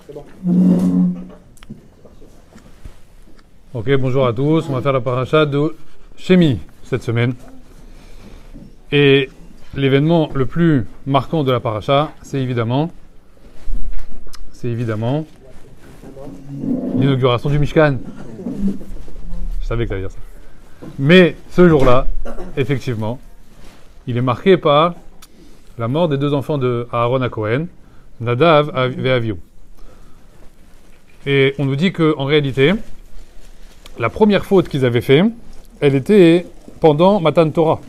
C'est bon. Ok, bonjour à tous. On va faire la paracha de Shemi cette semaine. Et l'événement le plus marquant de la paracha, c'est évidemment l'inauguration du Mishkan. Je savais que ça allait dire ça. Mais ce jour-là, effectivement, il est marqué par la mort des deux enfants de Aaron à Cohen, Nadav et Avihu. Et on nous dit qu'en réalité, la première faute qu'ils avaient fait, elle était pendant Matan Torah,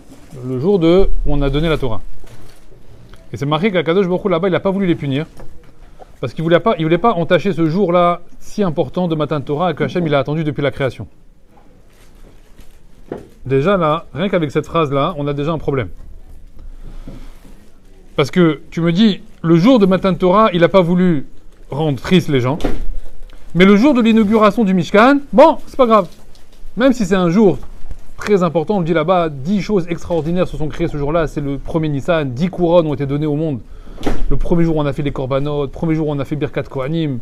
le jour où on a donné la Torah. Et c'est marqué qu'Akadosh Baruch Hu là-bas, il n'a pas voulu les punir, parce qu'il voulait pas entacher ce jour-là si important de Matan Torah et que Hachem il a attendu depuis la création. Déjà là, rien qu'avec cette phrase-là, on a déjà un problème. Parce que tu me dis, le jour de Matan Torah, il n'a pas voulu rendre triste les gens, mais le jour de l'inauguration du Mishkan, bon, c'est pas grave. Même si c'est un jour très important, on le dit là-bas, 10 choses extraordinaires se sont créées ce jour-là, c'est le premier Nissan, 10 couronnes ont été données au monde. Le premier jour où on a fait les Korbanot, le premier jour où on a fait Birkat Kohanim,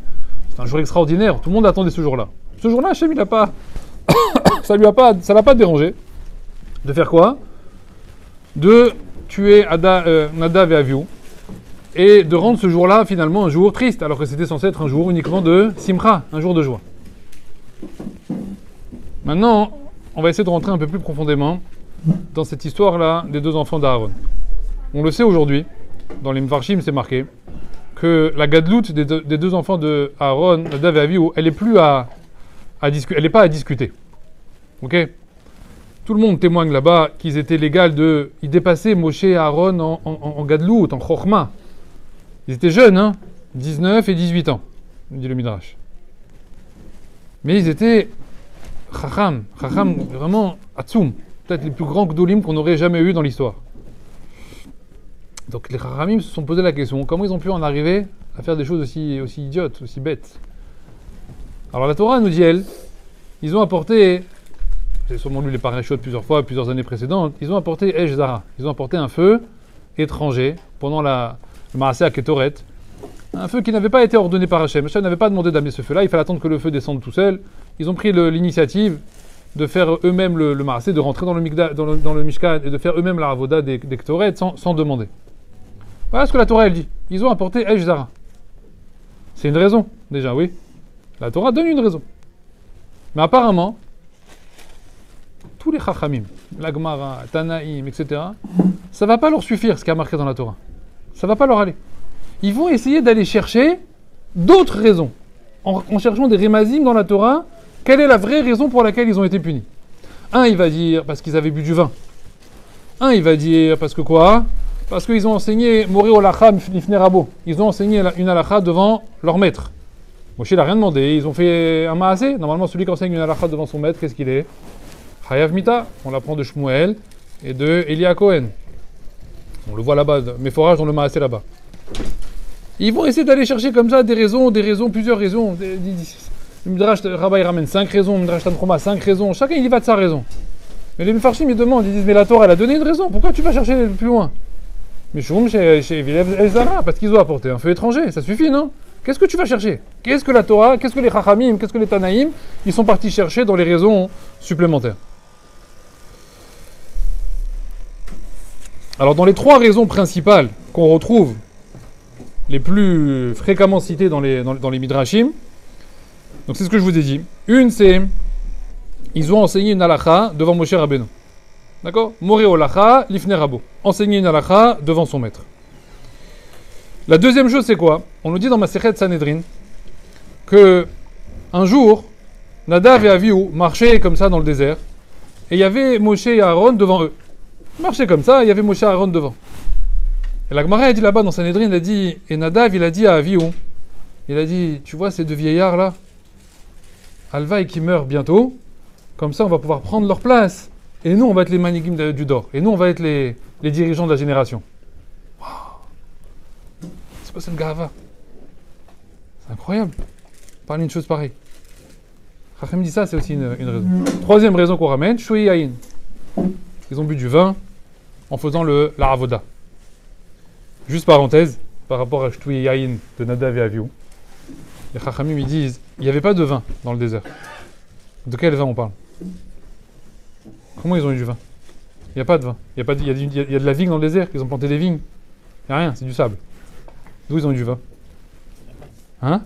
c'est un jour extraordinaire, tout le monde attendait ce jour-là. Ce jour-là, Hachem, il n'a pas... ça l'a pas dérangé. De faire quoi? De tuer Nadav et Avihu, et de rendre ce jour-là finalement un jour triste, alors que c'était censé être un jour uniquement de Simcha, un jour de joie. Maintenant, on va essayer de rentrer un peu plus profondément dans cette histoire-là des deux enfants d'Aaron. On le sait aujourd'hui, dans les Mfarshim c'est marqué, que la gadlout des deux enfants de Aaron, Nadav et Avihu, elle n'est plus elle n'est pas à discuter. Ok? Tout le monde témoigne là-bas qu'ils étaient légaux ils dépassaient Moshe et Aaron en gadlout, en chokhma. Ils étaient jeunes, hein, 19 et 18 ans, dit le Midrash. Mais ils étaient chacham vraiment atzum, peut-être les plus grands gdolim qu'on aurait jamais eu dans l'histoire. Donc les chachamim se sont posé la question, comment ils ont pu en arriver à faire des choses aussi idiotes, aussi bêtes? Alors la Torah nous dit, ils ont apporté, j'ai sûrement lu les parachutes plusieurs fois, plusieurs années précédentes, ils ont apporté Esh Zara, ils ont apporté un feu étranger pendant le Maaseh Ketoret, un feu qui n'avait pas été ordonné par Hachem. Hachem n'avait pas demandé d'amener ce feu-là, il fallait attendre que le feu descende tout seul. Ils ont pris l'initiative de faire eux-mêmes le Maaseh, de rentrer dans le Mishkan et de faire eux-mêmes la Avoda des Ketoret sans demander. Voilà ce que la Torah elle dit. Ils ont apporté Esh Zara. C'est une raison, déjà, oui. La Torah donne une raison. Mais apparemment, tous les Chachamim, la Gemara, Tanaïm, etc., ça va pas leur suffire ce qui a marqué dans la Torah. Ça va pas leur aller. Ils vont essayer d'aller chercher d'autres raisons. En cherchant des rémazim dans la Torah, quelle est la vraie raison pour laquelle ils ont été punis? Un, il va dire parce qu'ils avaient bu du vin. Un, il va dire parce que quoi? Parce qu'ils ont enseigné Moré Olacha Lifnei Rabo. Ils ont enseigné une halakha devant leur maître. Moshe n'a rien demandé. Ils ont fait un maaseh. Normalement, celui qui enseigne une halakha devant son maître, qu'est-ce qu'il est? Chayav Mita. On l'apprend de Shmuel et de Elia Cohen. On le voit là-bas, Méphorage dans le maaseh là-bas. Ils vont essayer d'aller chercher comme ça des raisons, plusieurs raisons. Le Midrash Rabbi ramène 5 raisons, le Midrash Tanchuma 5 raisons. Chacun il y va de sa raison. Mais les Mefarshim ils demandent, ils disent mais la Torah elle a donné une raison. Pourquoi tu vas chercher plus loin? Mais Shum chez Elzara, parce qu'ils ont apporté un feu étranger, ça suffit non? Qu'est-ce que tu vas chercher? Qu'est-ce que la Torah, qu'est-ce que les Chachamim, qu'est-ce que les Tanaïm, ils sont partis chercher dans les raisons supplémentaires. Alors dans les 3 raisons principales qu'on retrouve les plus fréquemment citées dans les Midrashim, donc c'est ce que je vous ai dit. Une c'est, ils ont enseigné une halakha devant Moshe Rabbeinu. D'accord? Moré Olacha Lifnei Rabo. Enseigner une halakha devant son maître. La deuxième chose c'est quoi? On nous dit dans Masechet Sanhedrin que un jour, Nadav et Avihu marchaient comme ça dans le désert et il y avait Moshe et Aaron devant eux. Ils marchaient comme ça, il y avait Moshe et Aaron devant. Et la Gemara a dit là-bas dans Sanhedrin, elle a dit, et Nadav il a dit à Avihu, il a dit, tu vois ces deux vieillards là, Alva et qui meurent bientôt, comme ça on va pouvoir prendre leur place. Et nous on va être les manigim du Dor. Et nous on va être les dirigeants de la génération. Wow. C'est quoi cette gava? C'est incroyable. Parler une chose pareille. Chachem dit ça, c'est aussi une raison. Troisième raison qu'on ramène, Shui Yain. Ils ont bu du vin en faisant la Avoda. Juste parenthèse, par rapport à Shtui Yain de Nadav et Avihu. Les Chachamim, ils disent, il n'y avait pas de vin dans le désert. De quel vin on parle? Comment ils ont eu du vin? Il n'y a pas de vin. Il y a de la vigne dans le désert, ils ont planté des vignes. Il n'y a rien, c'est du sable. D'où ils ont eu du vin? Hein?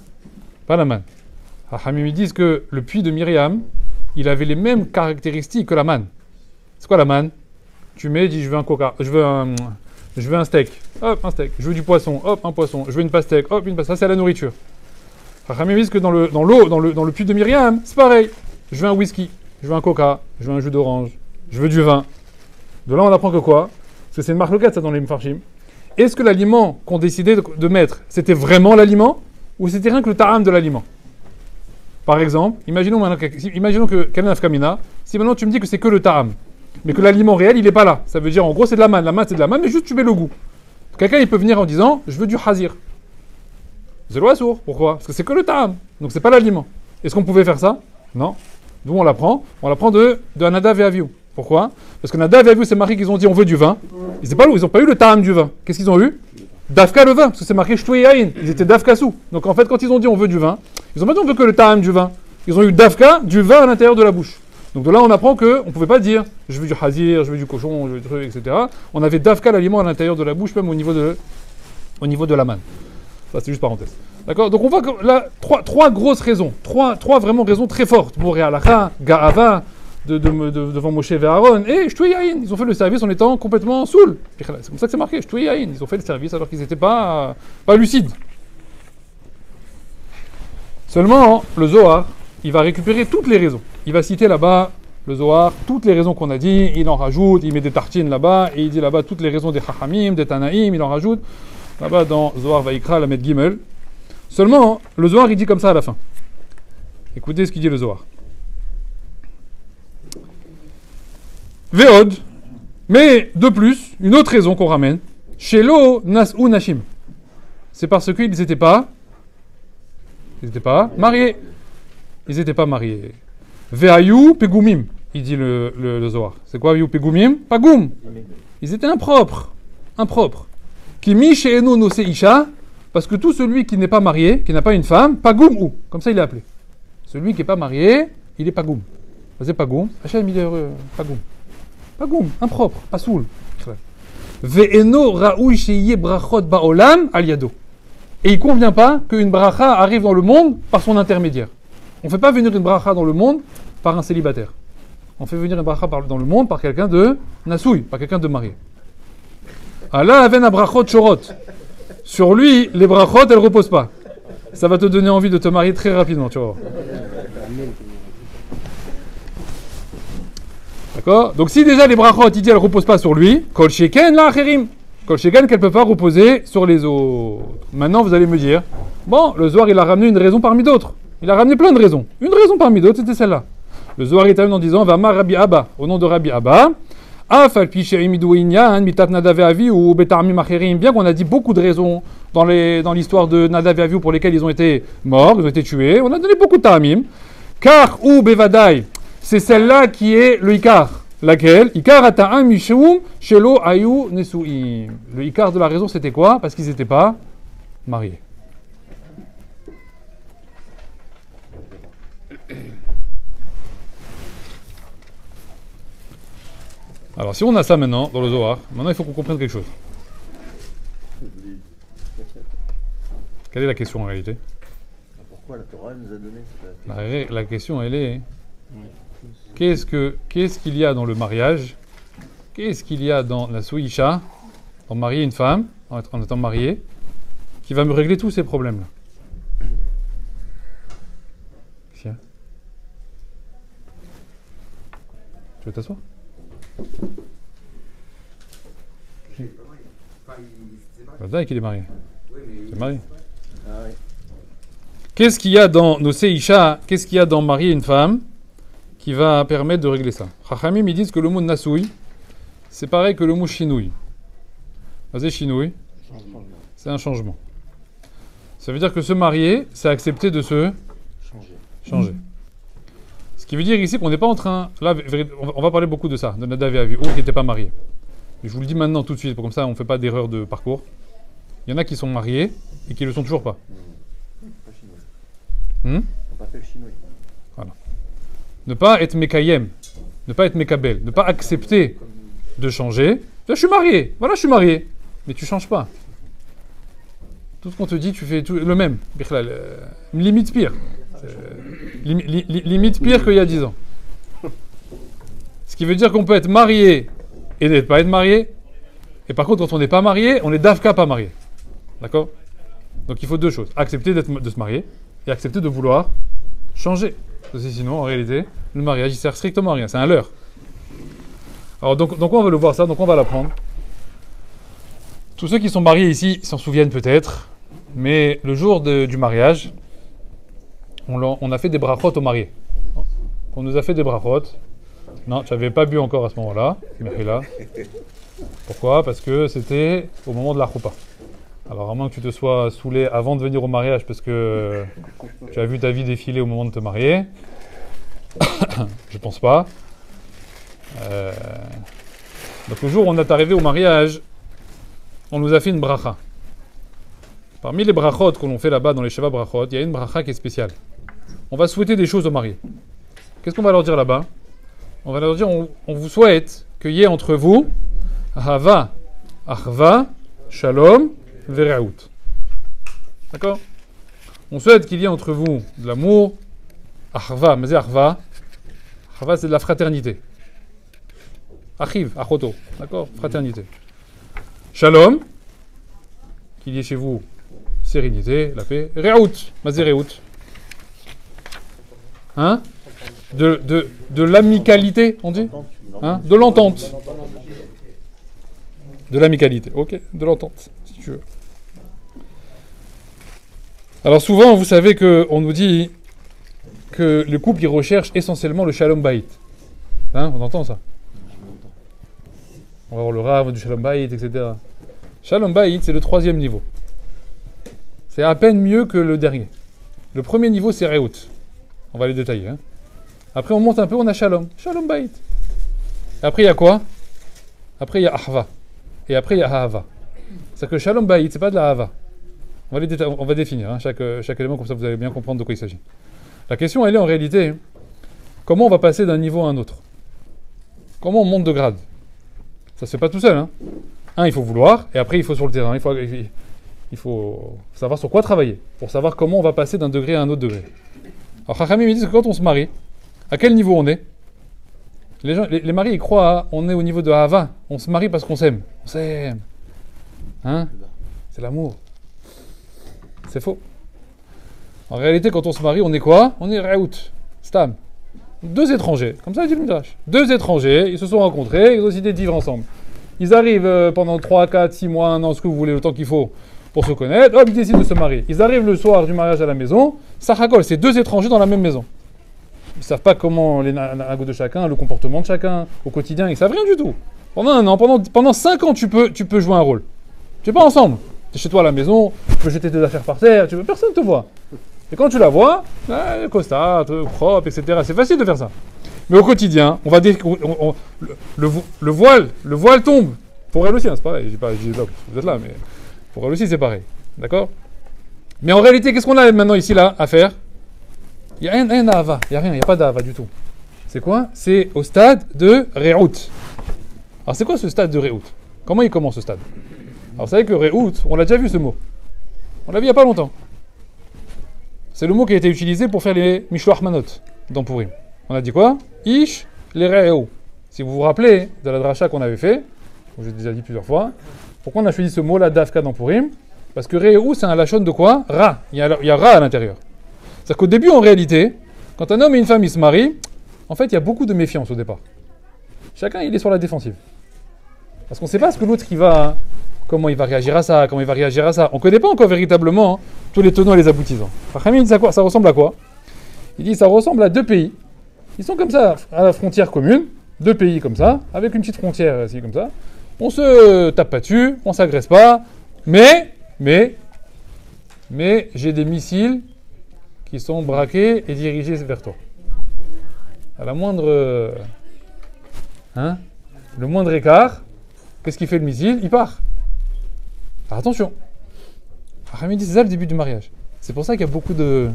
Pas la manne. Chachamim, ils disent que le puits de Myriam, il avait les mêmes caractéristiques que la manne. C'est quoi la manne? Tu mets, dis, je veux un coca, je veux un steak. Hop, un steak. Je veux du poisson. Hop, un poisson. Je veux une pastèque. Hop, une pastèque. Ça, c'est la nourriture. Chachamim disent que dans le puits de Myriam, c'est pareil. Je veux un whisky. Je veux un coca. Je veux un jus d'orange. Je veux du vin. De là, on apprend que quoi? Parce que c'est une marque locale, ça, dans les Mfarshim. Est-ce que l'aliment qu'on décidait de mettre, c'était vraiment l'aliment? Ou c'était rien que le ta'am de l'aliment? Par exemple, imaginons que quel nafkamina, si maintenant tu me dis que c'est que le ta'am, mais que l'aliment réel, il n'est pas là. Ça veut dire, en gros, c'est de la manne. La manne, c'est de la manne, mais juste tu mets le goût. Quelqu'un, il peut venir en disant, je veux du hazir. C'est le sourd. Pourquoi? Parce que c'est que le ta'am. Donc, c'est pas l'aliment. Est-ce qu'on pouvait faire ça? Non. D'où on l'apprend? On l'apprend de Nadav et Avihu. Pourquoi? Parce que Nadav et Avihu, c'est marqué qu'ils ont dit, on veut du vin. Ils n'ont pas eu le ta'am du vin. Qu'est-ce qu'ils ont eu? Dafka le vin. Parce que c'est marqué shtué yain. Ils étaient dafka sous. Donc, en fait, quand ils ont dit, on veut du vin, ils ont pas dit, on veut que le ta'am du vin. Ils ont eu dafka du vin à l'intérieur de la bouche. Donc de là, on apprend qu'on ne pouvait pas dire je veux du hazir, je veux du cochon, je veux du truc, etc. On avait dafka l'aliment à l'intérieur de la bouche, même au niveau de la manne. Ça, c'est juste parenthèse. D'accord? Donc on voit que là, trois grosses raisons. Trois vraiment raisons très fortes. Boré Alacha, Ga'ava, devant Moshe et Aaron. Et Shtué Yahin. Ils ont fait le service en étant complètement saouls. C'est comme ça que c'est marqué, Shtué Yahin. Ils ont fait le service alors qu'ils n'étaient pas lucides. Seulement, le Zohar, il va récupérer toutes les raisons. Il va citer là-bas, le Zohar, toutes les raisons qu'on a dit, il en rajoute, il met des tartines là-bas, et il dit là-bas toutes les raisons des Chachamim, des Tanaïm, il en rajoute, là-bas dans Zohar Vaikra, la Met Gimel. Seulement, le Zohar, il dit comme ça à la fin. Écoutez ce qu'il dit le Zohar. Veod, mais de plus, une autre raison qu'on ramène, Shelo Nas'u Nashim. C'est parce qu'ils n'étaient pas mariés. Ils n'étaient pas mariés. Ve'ayu pegumim, il dit le Zohar. C'est quoi ayu pegumim? Pagoum. Ils étaient impropres. Kimi she'enu nose isha, parce que tout celui qui n'est pas marié, qui n'a pas une femme, pagoum ou, comme ça il est appelé. Celui qui n'est pas marié, il est pagoum. C'est pagoum. Hachem il est pagoum. Pagoum, impropre, asoul. Ve'eno ra'ui she'ye brachot ba'olam al yado. Et il ne convient pas qu'une bracha arrive dans le monde par son intermédiaire. On ne fait pas venir une bracha dans le monde par un célibataire. On fait venir une bracha dans le monde par quelqu'un de nasouille, par quelqu'un de marié. Allah aven abrachot shorot. Sur lui, les brachot, elles ne reposent pas. Ça va te donner envie de te marier très rapidement, tu vas voir. D'accord? Donc si déjà les brachot, il dit, elles ne reposent pas sur lui, kol sheken la acherim. Kol sheken qu'elle ne peut pas reposer sur les autres. Maintenant, vous allez me dire, bon, le Zohar, il a ramené une raison parmi d'autres. Il a ramené plein de raisons. Une raison parmi d'autres, c'était celle-là. Le Zohar est en disant, Vama Rabbi Abba, au nom de Rabbi Abba, Afal Picheimidou Inyan, Mitat Nadav et Avihu, ou Betarmim Acherim, bien qu'on a dit beaucoup de raisons dans l'histoire de Nadav et Avihu pour lesquelles ils ont été morts, ils ont été tués, on a donné beaucoup de Ta'amim. Car ou Bevadai, c'est celle-là qui est le Ikar. Laquelle? Ikar Ata'am Mishum, Shelo Ayu Nesuim. Le Ikar de la raison, c'était quoi? Parce qu'ils n'étaient pas mariés. Alors, si on a ça maintenant, dans le Zohar, maintenant il faut qu'on comprenne quelque chose. Quelle est la question en réalité? Pourquoi la Torah nous a donné la question, elle est... Qu'est-ce qu'il y a dans le mariage? Qu'est-ce qu'il y a dans la souisha, en marier une femme, en étant marié, qui va me régler tous ces problèmes-là? Tiens. Tu veux t'asseoir? Vadaï qu'il est marié. C'est marié. Qu'est-ce qu'il y a dans nos seisha? Qu'est-ce qu'il y a dans marier une femme qui va permettre de régler ça? Chachamim, ils disent que le mot nasoui, c'est pareil que le mot chinouï. Vas-y, chinouï. C'est un changement. Ça veut dire que se marier, c'est accepter de se changer. Ce qui veut dire ici qu'on n'est pas en train... Là, on va parler beaucoup de ça, de Nadav et Avihu, qui n'étaient pas mariés. Et je vous le dis maintenant tout de suite, comme ça on ne fait pas d'erreur de parcours. Il y en a qui sont mariés et qui ne le sont toujours pas. Ils n'ont pas fait le chinois. Ne pas être mekayem, ne pas être mekabel, ne pas accepter de changer. Là, je suis marié, voilà, je suis marié. Mais tu changes pas. Tout ce qu'on te dit, tu fais tout, le même. Limite pire. Limite pire qu'il y a 10 ans. Ce qui veut dire qu'on peut être marié et ne pas être marié. Et par contre, quand on n'est pas marié, on est d'Afka pas marié. D'accord? Donc il faut deux choses. Accepter de se marier et accepter de vouloir changer. Parce que sinon, en réalité, le mariage, il sert strictement à rien. C'est un leurre. Alors donc on va le voir ça, donc on va l'apprendre. Tous ceux qui sont mariés ici s'en souviennent peut-être, mais le jour du mariage, on a fait des brachot aux mariés. On nous a fait des brachot. Non, tu n'avais pas bu encore à ce moment-là. Pourquoi? Parce que c'était au moment de la choupa. Alors, à moins que tu te sois saoulé avant de venir au mariage parce que tu as vu ta vie défiler au moment de te marier. Je pense pas. Donc, le jour où on est arrivé au mariage, on nous a fait une bracha. Parmi les brachot que l'on fait là-bas dans les Sheva brachot, il y a une bracha qui est spéciale. On va souhaiter des choses aux mariés. Qu'est-ce qu'on va leur dire là-bas? On va leur dire, on vous souhaite qu'il y ait entre vous Ahava, Achva, Shalom, Vereout. D'accord? On souhaite qu'il y ait entre vous de l'amour, Achva, mais c'est Achva. Achva, c'est de la fraternité. Achiv, Achoto. D'accord? Fraternité. Shalom, qu'il y ait chez vous sérénité, la paix. Reout, mais c'est Reout. Hein? De l'amicalité, on dit? Hein? De l'entente. De l'amicalité, ok? De l'entente, si tu veux. Alors souvent, vous savez qu'on nous dit que le couple, il recherche essentiellement le shalom bayit. Hein? On entend ça? On va voir le rave du shalom bayit, etc. Shalom bayit, c'est le 3e niveau. C'est à peine mieux que le dernier. Le premier niveau, c'est reout. On va les détailler, hein? Après, on monte un peu, on a Shalom. Shalom Bayit. Et après, il y a quoi? Après, il y a Ahva. Et après, il y a Ahava. C'est-à-dire que Shalom Bayit, c'est pas de la Ahava. On va définir hein, chaque élément, comme ça vous allez bien comprendre de quoi il s'agit. La question, elle est en réalité, comment on va passer d'un niveau à un autre? Comment on monte de grade? Ça se fait pas tout seul. Hein. Il faut vouloir, et après, il faut sur le terrain. Il faut savoir sur quoi travailler, pour savoir comment on va passer d'un degré à un autre degré. Alors, Chachamim me dit que quand on se marie, à quel niveau on est? Les maris, ils croient, on est au niveau de Hava. On se marie parce qu'on s'aime. On s'aime. Hein? C'est l'amour. C'est faux. En réalité, quand on se marie, on est quoi? On est Reout. Stam. 2 étrangers. Comme ça, dit le Midrash. 2 étrangers, ils se sont rencontrés, ils ont décidé de vivre ensemble. Ils arrivent pendant 3, 4, 6 mois, 1 an, ce que vous voulez, le temps qu'il faut pour se connaître. Hop, ils décident de se marier. Ils arrivent le soir du mariage à la maison. Sachakol, c'est 2 étrangers dans la même maison. Ils ne savent pas comment les nagos de chacun, le comportement de chacun, au quotidien, ils ne savent rien du tout. Pendant 1 an, pendant 5 ans, tu peux jouer un rôle. Tu n'es pas ensemble. Tu es chez toi à la maison, tu peux jeter tes affaires par terre, personne ne te voit. Et quand tu la vois, costard, propre, etc. C'est facile de faire ça. Mais au quotidien, le voile tombe. Pour elle aussi, hein, c'est pareil. Je dis pas, vous êtes là, mais pour elle aussi, c'est pareil. D'accord? Mais en réalité, qu'est-ce qu'on a maintenant ici, là, à faire? Il n'y a rien d'Ahava. Il n'y a rien, il n'y a pas d'Ahava du tout. C'est quoi? C'est au stade de Reout. Alors, c'est quoi ce stade de Reout? Comment il commence ce stade? Alors, vous savez que Reout, on l'a déjà vu ce mot. On l'a vu il n'y a pas longtemps. C'est le mot qui a été utilisé pour faire les Mishloach Manot dans Purim. On a dit quoi? Ish, les Re'ou. Si vous vous rappelez de la dracha qu'on avait fait, j'ai déjà dit plusieurs fois, pourquoi on a choisi ce mot-là d'Afka dans Purim? Parce que Re'ou, c'est un lachon de quoi? Ra. Il y a Ra à l'intérieur. C'est-à-dire qu'au début, en réalité, quand un homme et une femme ils se marient, en fait, il y a beaucoup de méfiance au départ. Chacun, il est sur la défensive. Parce qu'on ne sait pas ce que l'autre, comment il va réagir à ça, comment il va réagir à ça. On ne connaît pas encore véritablement tous les tenants et les aboutissants. Rachamim dit ça ressemble à quoi? Il dit ça ressemble à 2 pays. Ils sont comme ça, à la frontière commune, 2 pays comme ça, avec une petite frontière ici comme ça. On se tape pas dessus, on s'agresse pas, mais j'ai des missiles qui sont braqués et dirigés vers toi. À la moindre... le moindre écart, qu'est-ce qu'il fait le missile? Il part. Alors attention. Rachamim dit c'est ça le début du mariage. C'est pour ça qu'il y a beaucoup de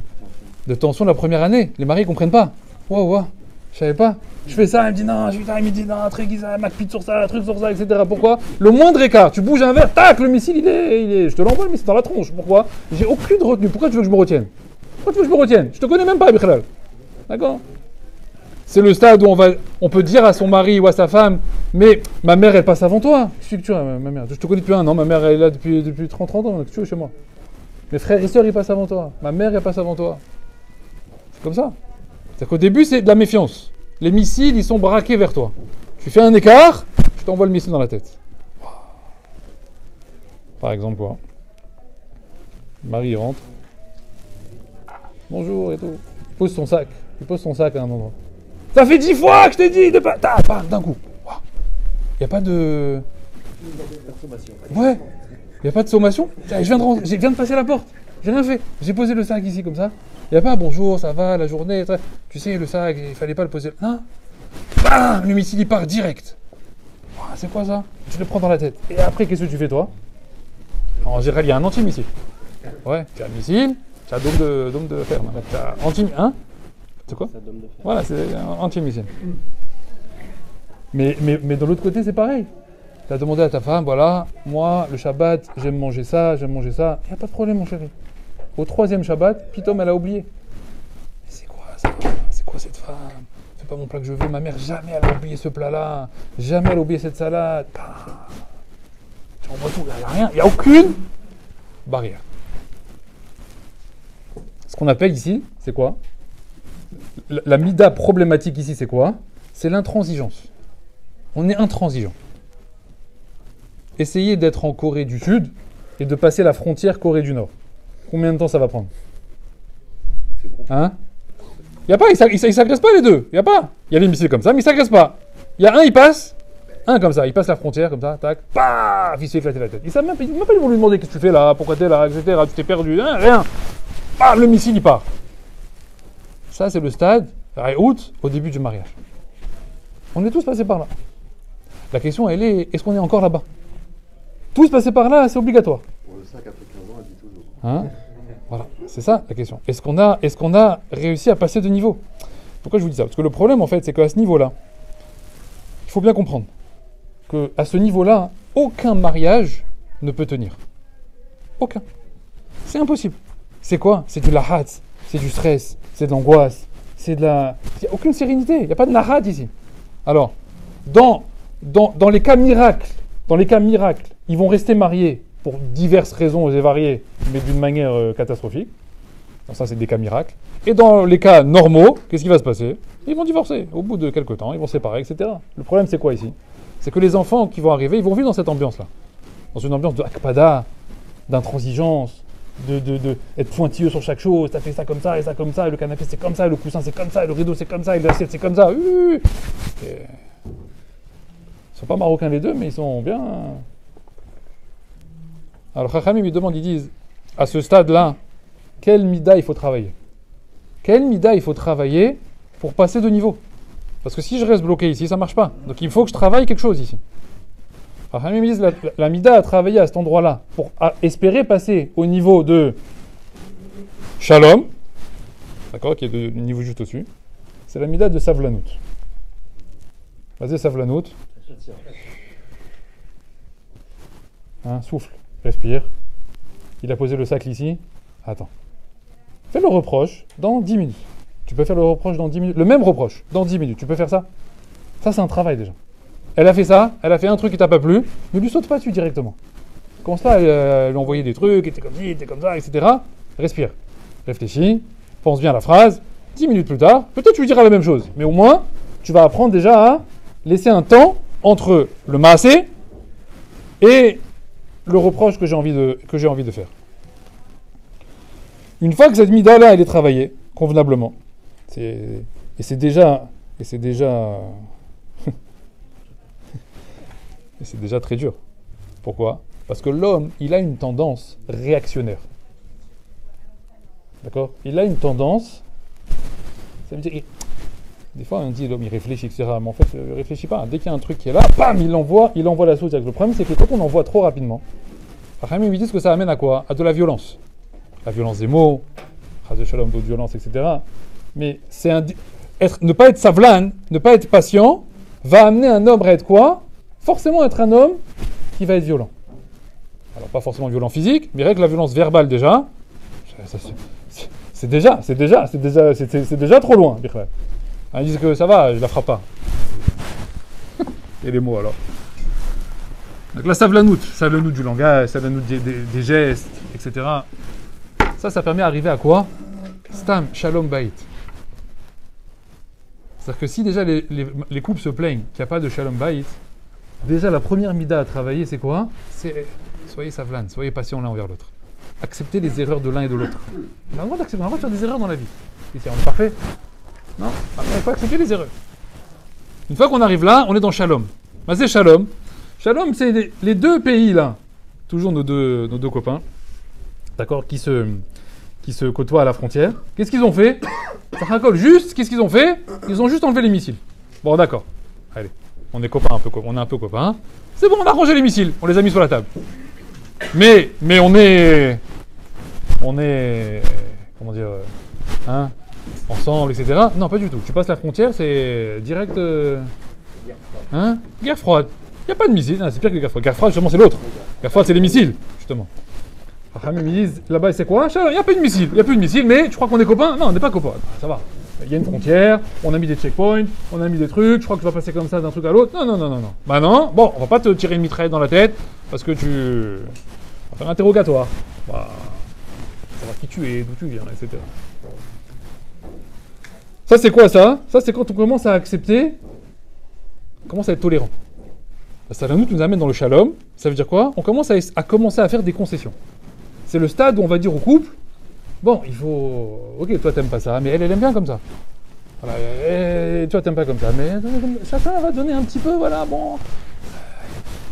de tension la première année. Les maris ne comprennent pas. Wow, je savais pas. Je fais ça, il me dit non, il me dit non, Tréguisa, McPit sur ça, truc sur ça, etc. Pourquoi? Le moindre écart, tu bouges un verre, tac, le missile, il est. Je te l'envoie, le missile dans la tronche. Pourquoi? J'ai aucune retenue. Pourquoi tu veux que je me retienne? Pourquoi tu veux que je me retienne? Je te connais même pas, Bichlal. D'accord? C'est le stade où on peut dire à son mari ou à sa femme, mais ma mère, elle passe avant toi. Je suis que tu as, ma mère. Je te connais depuis un an, ma mère, elle est là depuis 30 ans. Qu'est-ce que tu veux chez moi? Mes frères et sœurs, ils passent avant toi. Ma mère, elle passe avant toi. C'est comme ça. C'est-à-dire qu'au début, c'est de la méfiance. Les missiles, ils sont braqués vers toi. Tu fais un écart, je t'envoie le missile dans la tête. Par exemple, quoi? Marie rentre. Bonjour et tout. Il pose son sac. À un endroit. Ça fait 10 fois que je t'ai dit de pas... d'un coup. Il n'y a pas de... Ouais. Il n'y a pas de sommation. Je viens de passer la porte. J'ai rien fait. J'ai posé le sac ici comme ça. Il n'y a pas bonjour, ça va, la journée, tu sais, le sac, il fallait pas le poser. Non. Bam, le missile, il part direct. C'est quoi ça? Tu le prends dans la tête. Et après, qu'est-ce que tu fais, toi? Alors, en général, il y a un anti-missile. Ouais, tu as un missile, tu as dôme de fer. Tu as hein? C'est quoi? Voilà, c'est un anti-missile. Mais de l'autre côté, c'est pareil. Tu as demandé à ta femme, voilà, moi, le Shabbat, j'aime manger ça. Il n'y a pas de problème, mon chéri. Au 3e Shabbat, Pitom, elle a oublié. C'est quoi ça? C'est quoi cette femme? C'est pas mon plat que je veux. Ma mère, jamais elle a oublié ce plat-là. Jamais elle a oublié cette salade. Tu envoies tout, il n'y a rien. Il n'y a aucune barrière. Ce qu'on appelle ici, c'est quoi? La mida problématique ici, c'est quoi? C'est l'intransigeance. On est intransigeant. Essayez d'être en Corée du Sud et de passer la frontière Corée du Nord. Combien de temps ça va prendre? Hein? Il n'y a pas, ils s'agressent pas les deux. Il y a les missiles comme ça, mais ils s'agressent pas. Il y a il passe. Un comme ça, il passe la frontière comme ça, tac, paf, il se fait éclater la tête. Ils ne vont lui demander qu'est-ce que tu fais là, pourquoi tu es là, etc. Tu t'es perdu, hein, rien. Bam, le missile il part. Ça c'est le stade, août, au début du mariage. On est tous passés par là. La question elle est-ce qu'on est encore là-bas? Tous passés par là, c'est obligatoire. Pour le sac après 15 ans, elle dit toujours. Hein? Voilà, c'est ça la question. Est-ce qu'on a réussi à passer de niveau? Pourquoi je vous dis ça? Parce que le problème en fait, c'est qu'à ce niveau-là, il faut bien comprendre qu'à ce niveau-là, aucun mariage ne peut tenir. Aucun. C'est impossible. C'est quoi? C'est du lahat, c'est du stress, c'est de l'angoisse, c'est de la... Il n'y a aucune sérénité, il n'y a pas de lahat ici. Alors, dans les cas miracles, ils vont rester mariés pour diverses raisons et variées, mais d'une manière catastrophique. Donc ça, c'est des cas miracles. Et dans les cas normaux, qu'est-ce qui va se passer? Ils vont divorcer. Au bout de quelques temps, ils vont se séparer, etc. Le problème, c'est quoi ici? C'est que les enfants qui vont arriver, ils vont vivre dans cette ambiance-là. Dans une ambiance de akpada, d'intransigeance, de être pointilleux sur chaque chose. T'as fait ça comme ça, et le canapé c'est comme ça, et le coussin c'est comme ça, et le rideau c'est comme ça, et l'assiette c'est comme ça. Ils sont pas marocains les deux, mais ils sont bien... Alors, Chachamim, ils demandent, ils disent, à ce stade-là, quelle mida il faut travailler? Quelle mida il faut travailler pour passer de niveau? Parce que si je reste bloqué ici, ça ne marche pas. Donc il faut que je travaille quelque chose ici. Chachamim, ils disent, la mida à travailler à cet endroit-là, pour espérer passer au niveau de Shalom, d'accord, qui est le niveau juste au-dessus, c'est la mida de Savlanout. Vas-y, Savlanout. Hein, souffle. Respire. Il a posé le sac ici. Attends. Fais le reproche dans 10 minutes. Tu peux faire le reproche dans 10 minutes. Le même reproche dans 10 minutes. Tu peux faire ça? Ça, c'est un travail déjà. Elle a fait ça. Elle a fait un truc qui t'a pas plu. Ne lui saute pas dessus directement. Commence pas à lui envoyer des trucs. Était comme ci, était comme ça, etc. Respire. Réfléchis. Pense bien à la phrase. 10 minutes plus tard, peut-être tu lui diras la même chose. Mais au moins, tu vas apprendre déjà à laisser un temps entre le maasé et le reproche que j'ai envie de faire. Une fois que cette mida-là, elle est travaillée convenablement, et c'est déjà très dur. Pourquoi? Parce que l'homme, il a une tendance réactionnaire. D'accord? Il a une tendance... Ça veut dire... Des fois, on dit l'homme, il réfléchit, etc. Mais en fait, il ne réfléchit pas. Dès qu'il y a un truc qui est là, bam, il envoie la sauce. Le problème, c'est que quand on envoie trop rapidement, Chachamim, ils disent que ça amène à quoi? À de la violence. La violence des mots. de shalom, d'autres violences, etc. Mais c'est ne pas être savlan, ne pas être patient, va amener un homme à être quoi? Forcément être un homme qui va être violent. Alors pas forcément violent physique, mais rien que la violence verbale déjà, c'est déjà trop loin. Ils disent que ça va, je la ferai pas. Et les mots alors. Donc la savlanout du langage, savlanout des gestes, etc. Ça permet d'arriver à quoi? Stam, shalom bait. C'est-à-dire que si déjà les couples se plaignent qu'il n'y a pas de shalom bait, déjà la première mida à travailler, c'est quoi? C'est soyez savlan, soyez patient l'un envers l'autre. Acceptez les erreurs de l'un et de l'autre. On a le droit d'accepter, on a le droit de faire des erreurs dans la vie. Ici, on est parfait? Non, il faut accepter les erreurs. Une fois qu'on arrive là, on est dans shalom. Bah, c'est shalom. Shalom, c'est les deux pays là, toujours nos deux copains, d'accord, qui se côtoient à la frontière. Qu'est-ce qu'ils ont fait? Juste, qu'est-ce qu'ils ont fait? Ils ont juste enlevé les missiles. Bon, d'accord. Allez, on est copains on est un peu copains. C'est bon, on a rangé les missiles, on les a mis sur la table. Mais on est, comment dire, ensemble, etc. Non, pas du tout. Tu passes la frontière, c'est direct, guerre froide. Il n'y a pas de missiles, c'est pire que guerre froide. Guerre froide, justement, c'est l'autre. Guerre froide, c'est les missiles, justement. Ils me disent, là-bas, c'est quoi? Il n'y a plus de missiles, mais tu crois qu'on est copains? Non, on n'est pas copains. Ça va. Il y a une frontière, on a mis des checkpoints, on a mis des trucs, je crois que tu vas passer comme ça d'un truc à l'autre. Non. Bah non, bon, on va pas te tirer une mitraillette dans la tête, parce que on va faire un interrogatoire. Bah, savoir qui tu es, d'où tu viens, etc. Ça, c'est quoi ça? Ça, c'est quand on commence à accepter, on commence à être tolérant. La salanout nous amène dans le shalom. Ça veut dire quoi? On commence à commencer à faire des concessions. C'est le stade où on va dire au couple, bon, il faut... Ok, toi t'aimes pas ça, mais elle aime bien comme ça. Voilà, et toi t'aimes pas comme ça, mais chacun va donner un petit peu, voilà, bon...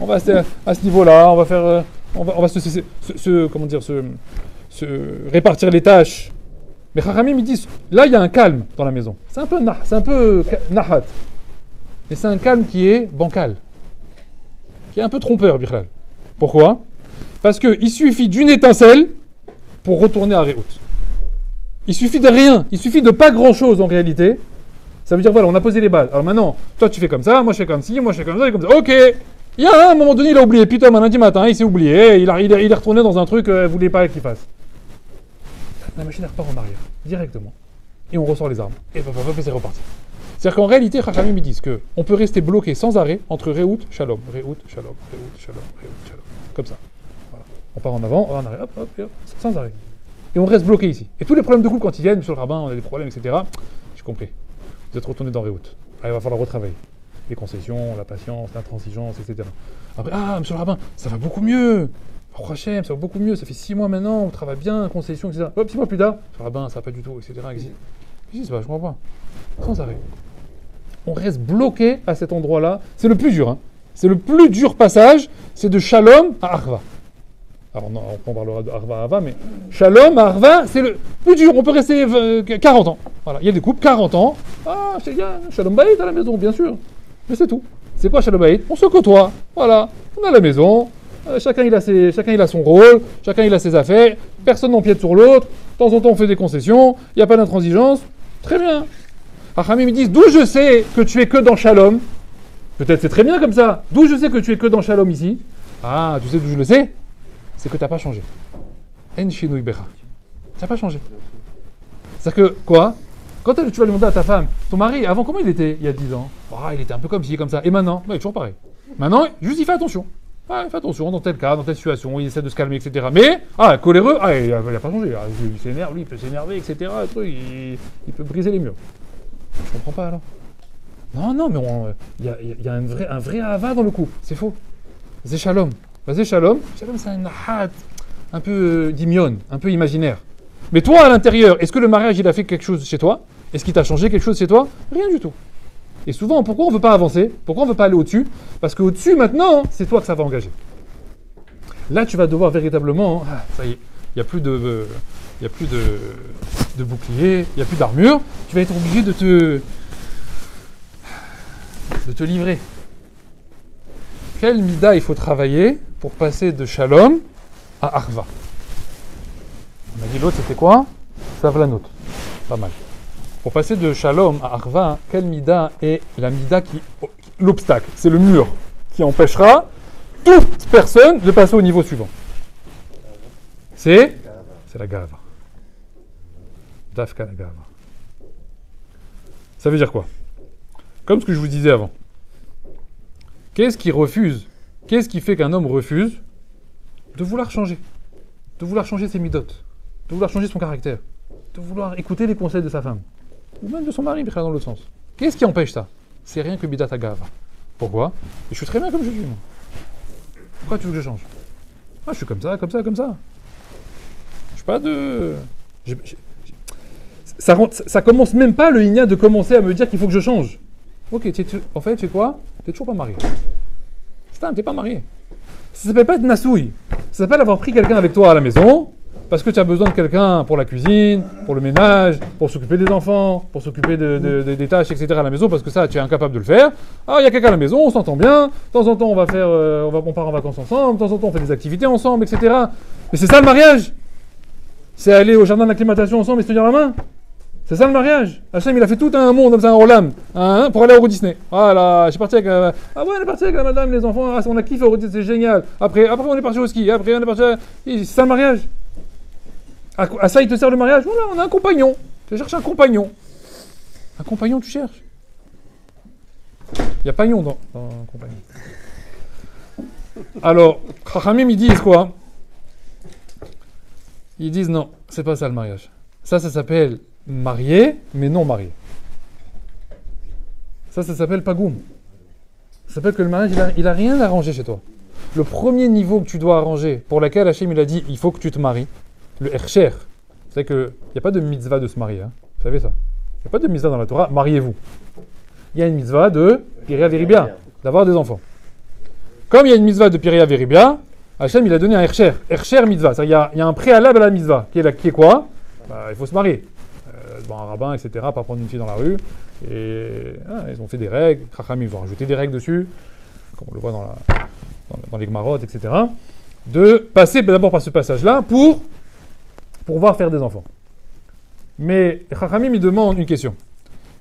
On va à ce niveau-là, on va faire... On va se répartir les tâches. Mais Chachamim, ils disent, là il y a un calme dans la maison. C'est un peu nahat. Mais c'est un calme qui est bancal. Qui est un peu trompeur, Bichlal. Pourquoi? Parce qu'il suffit d'une étincelle pour retourner à Réhout. Il suffit de rien, il suffit de pas grand-chose en réalité. Ça veut dire, voilà, on a posé les bases. Alors maintenant, toi tu fais comme ça, moi je fais comme ci, moi je fais comme ça, et comme ça. Ok. Il y a un moment donné, il a oublié. Putain, un lundi matin, il s'est oublié. Il est retourné dans un truc qu'il voulait pas qu'il fasse. La machine repart en arrière, directement. Et on ressort les armes. Et c'est reparti. C'est-à-dire qu'en réalité, Chachamim me disent qu'on peut rester bloqué sans arrêt entre Réhout, Shalom, Réhout, Shalom, Réhout, Shalom, Réhout, Shalom. Comme ça. Voilà. On part en avant, on va en arrière, hop, sans arrêt. Et on reste bloqué ici. Et tous les problèmes de couple, quand ils viennent, monsieur le rabbin, on a des problèmes, etc. J'ai compris. Vous êtes retourné dans Réhout. Il va falloir retravailler. Les concessions, la patience, l'intransigeance, etc. Après, monsieur le rabbin, ça va beaucoup mieux. Oh, Hachem, ça va beaucoup mieux. Ça fait 6 mois maintenant, on travaille bien, concessions, etc. Hop, 6 mois plus tard, monsieur le rabbin, ça va pas du tout, etc. Qu'est-ce qui se passe? Je comprends pas. Sans arrêt. On reste bloqué à cet endroit-là. C'est le plus dur. C'est le plus dur passage. C'est de Shalom à Arva. Alors, on parlera de Arva à Arva, mais Shalom à Arva, c'est le plus dur. On peut rester 40 ans. Voilà. Il y a des couples, 40 ans. Ah, c'est bien. Shalom Bayit à la maison, bien sûr. Mais c'est tout. C'est quoi Shalom Bayit? On se côtoie. Voilà. On est à la maison. Chacun il a son rôle. Chacun il a ses affaires. Personne n'empiète sur l'autre. De temps en temps, on fait des concessions. Il n'y a pas d'intransigeance. Très bien. Chachamim me disent, d'où je sais que tu es que dans Shalom? Peut-être c'est très bien comme ça. D'où je sais que tu es que dans Shalom ici? Ah, tu sais d'où je le sais? C'est que tu n'as pas changé. En shinui becha. Tu n'as pas changé. C'est-à-dire que, quoi? Quand tu vas demander à ta femme, ton mari, avant, comment il était il y a 10 ans? Ah, il était un peu comme ci, comme ça. Et maintenant? Il est toujours pareil. Maintenant, juste il fait attention. Ah, il fait attention dans tel cas, dans telle situation, il essaie de se calmer, etc. Mais, coléreux, il n'a pas changé. Il s'énerve, lui, il peut s'énerver, etc. Il peut briser les murs. Je comprends pas alors. Non, mais il y a un vrai Ahava dans le couple. C'est faux. C'est Shalom. C'est Shalom. Shalom, c'est un nahat un peu d'imion, un peu imaginaire. Mais toi, à l'intérieur, est-ce que le mariage, il a fait quelque chose chez toi? Est-ce qu'il t'a changé quelque chose chez toi? Rien du tout. Et souvent, pourquoi on ne veut pas avancer? Pourquoi on ne veut pas aller au-dessus? Parce qu'au-dessus, maintenant, c'est toi que ça va engager. Là, tu vas devoir véritablement... ça y est, il n'y a plus de bouclier, il n'y a plus d'armure. Tu vas être obligé de te livrer. Quel mida il faut travailler pour passer de Shalom à Arva? On a dit l'autre, c'était quoi? Savlanot. Pas mal. Pour passer de Shalom à Arva, quelle mida est la mida qui... L'obstacle, c'est le mur qui empêchera toute personne de passer au niveau suivant. C'est la gava. Dafka la gava. Ça veut dire quoi? Comme ce que je vous disais avant. Qu'est-ce qui fait qu'un homme refuse de vouloir changer? De vouloir changer ses midotes, de vouloir changer son caractère, de vouloir écouter les conseils de sa femme, ou même de son mari, dans l'autre sens. Qu'est-ce qui empêche ça? C'est rien que bidat agava. Pourquoi? Je suis très bien comme je suis, moi. Pourquoi tu veux que je change? Ah, je suis comme ça, comme ça, comme ça. Je suis pas de... Ça commence même pas le igna de commencer à me dire qu'il faut que je change. Ok, en fait, tu sais quoi? T'es toujours pas marié. T'es pas marié. Ça s'appelle pas être nasouille. Ça s'appelle avoir pris quelqu'un avec toi à la maison, parce que tu as besoin de quelqu'un pour la cuisine, pour le ménage, pour s'occuper des enfants, pour s'occuper des tâches, etc. à la maison, parce que ça, tu es incapable de le faire. Ah, il y a quelqu'un à la maison, on s'entend bien. De temps en temps, on part en vacances ensemble. De temps en temps, on fait des activités ensemble, etc. Mais c'est ça le mariage. C'est aller au jardin d'acclimatation ensemble et se tenir la main. C'est ça le mariage. Hachem, il a fait tout un monde, comme ça, un olam, pour aller au Euro Disney. Voilà, j'ai parti avec... on est parti avec la madame, les enfants, on a kiffé au Euro Disney, c'est génial. Après, on est parti au ski, après, on est parti... C'est ça le mariage. À ça, il te sert le mariage. Voilà, on a un compagnon. Tu cherches un compagnon. Un compagnon, tu cherches. Il y a pagnon dans un compagnon. Alors, Chachamim, ils disent quoi? Ils disent non, c'est pas ça le mariage. Ça s'appelle... marié, mais non marié. Ça s'appelle pagoum. Ça s'appelle que le mariage, il a rien arrangé chez toi. Le premier niveau que tu dois arranger, pour lequel Hachem il a dit, il faut que tu te maries, le Hersher, c'est qu'il n'y a pas de mitzvah de se marier. Hein. Vous savez ça? Il n'y a pas de mitzvah dans la Torah, mariez-vous. Il y a une mitzvah de Piria Veribia, d'avoir des enfants. Comme il y a une mitzvah de Piria Veribia, Hachem il a donné un Hersher. Hersher mitzvah. Il y a un préalable à la mitzvah. Qui est quoi? Il faut se marier. Devant un rabbin, etc., pas prendre une fille dans la rue. Et ils ont fait des règles. Chachamim, ils vont rajouter des règles dessus, comme on le voit dans les Gmarot, etc. De passer d'abord par ce passage-là pour pouvoir faire des enfants. Mais Chachamim, ils demandent une question.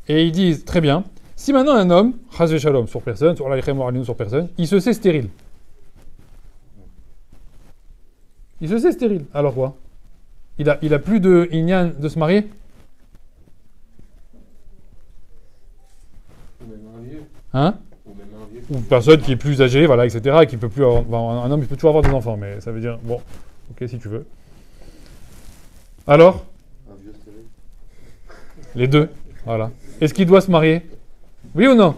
Et ils disent, très bien, si maintenant un homme, Chazve Shalom, sur personne, sur personne, il se sait stérile. Il se sait stérile. Alors quoi? Il a plus de inyan de se marier? Hein? Ou une personne qui est plus âgée, voilà, etc., et qui peut plus avoir, un homme il peut toujours avoir des enfants, mais ça veut dire, bon, ok, si tu veux. Alors? Un vieux stérile. Les deux, voilà. Est-ce qu'il doit se marier? Oui ou non?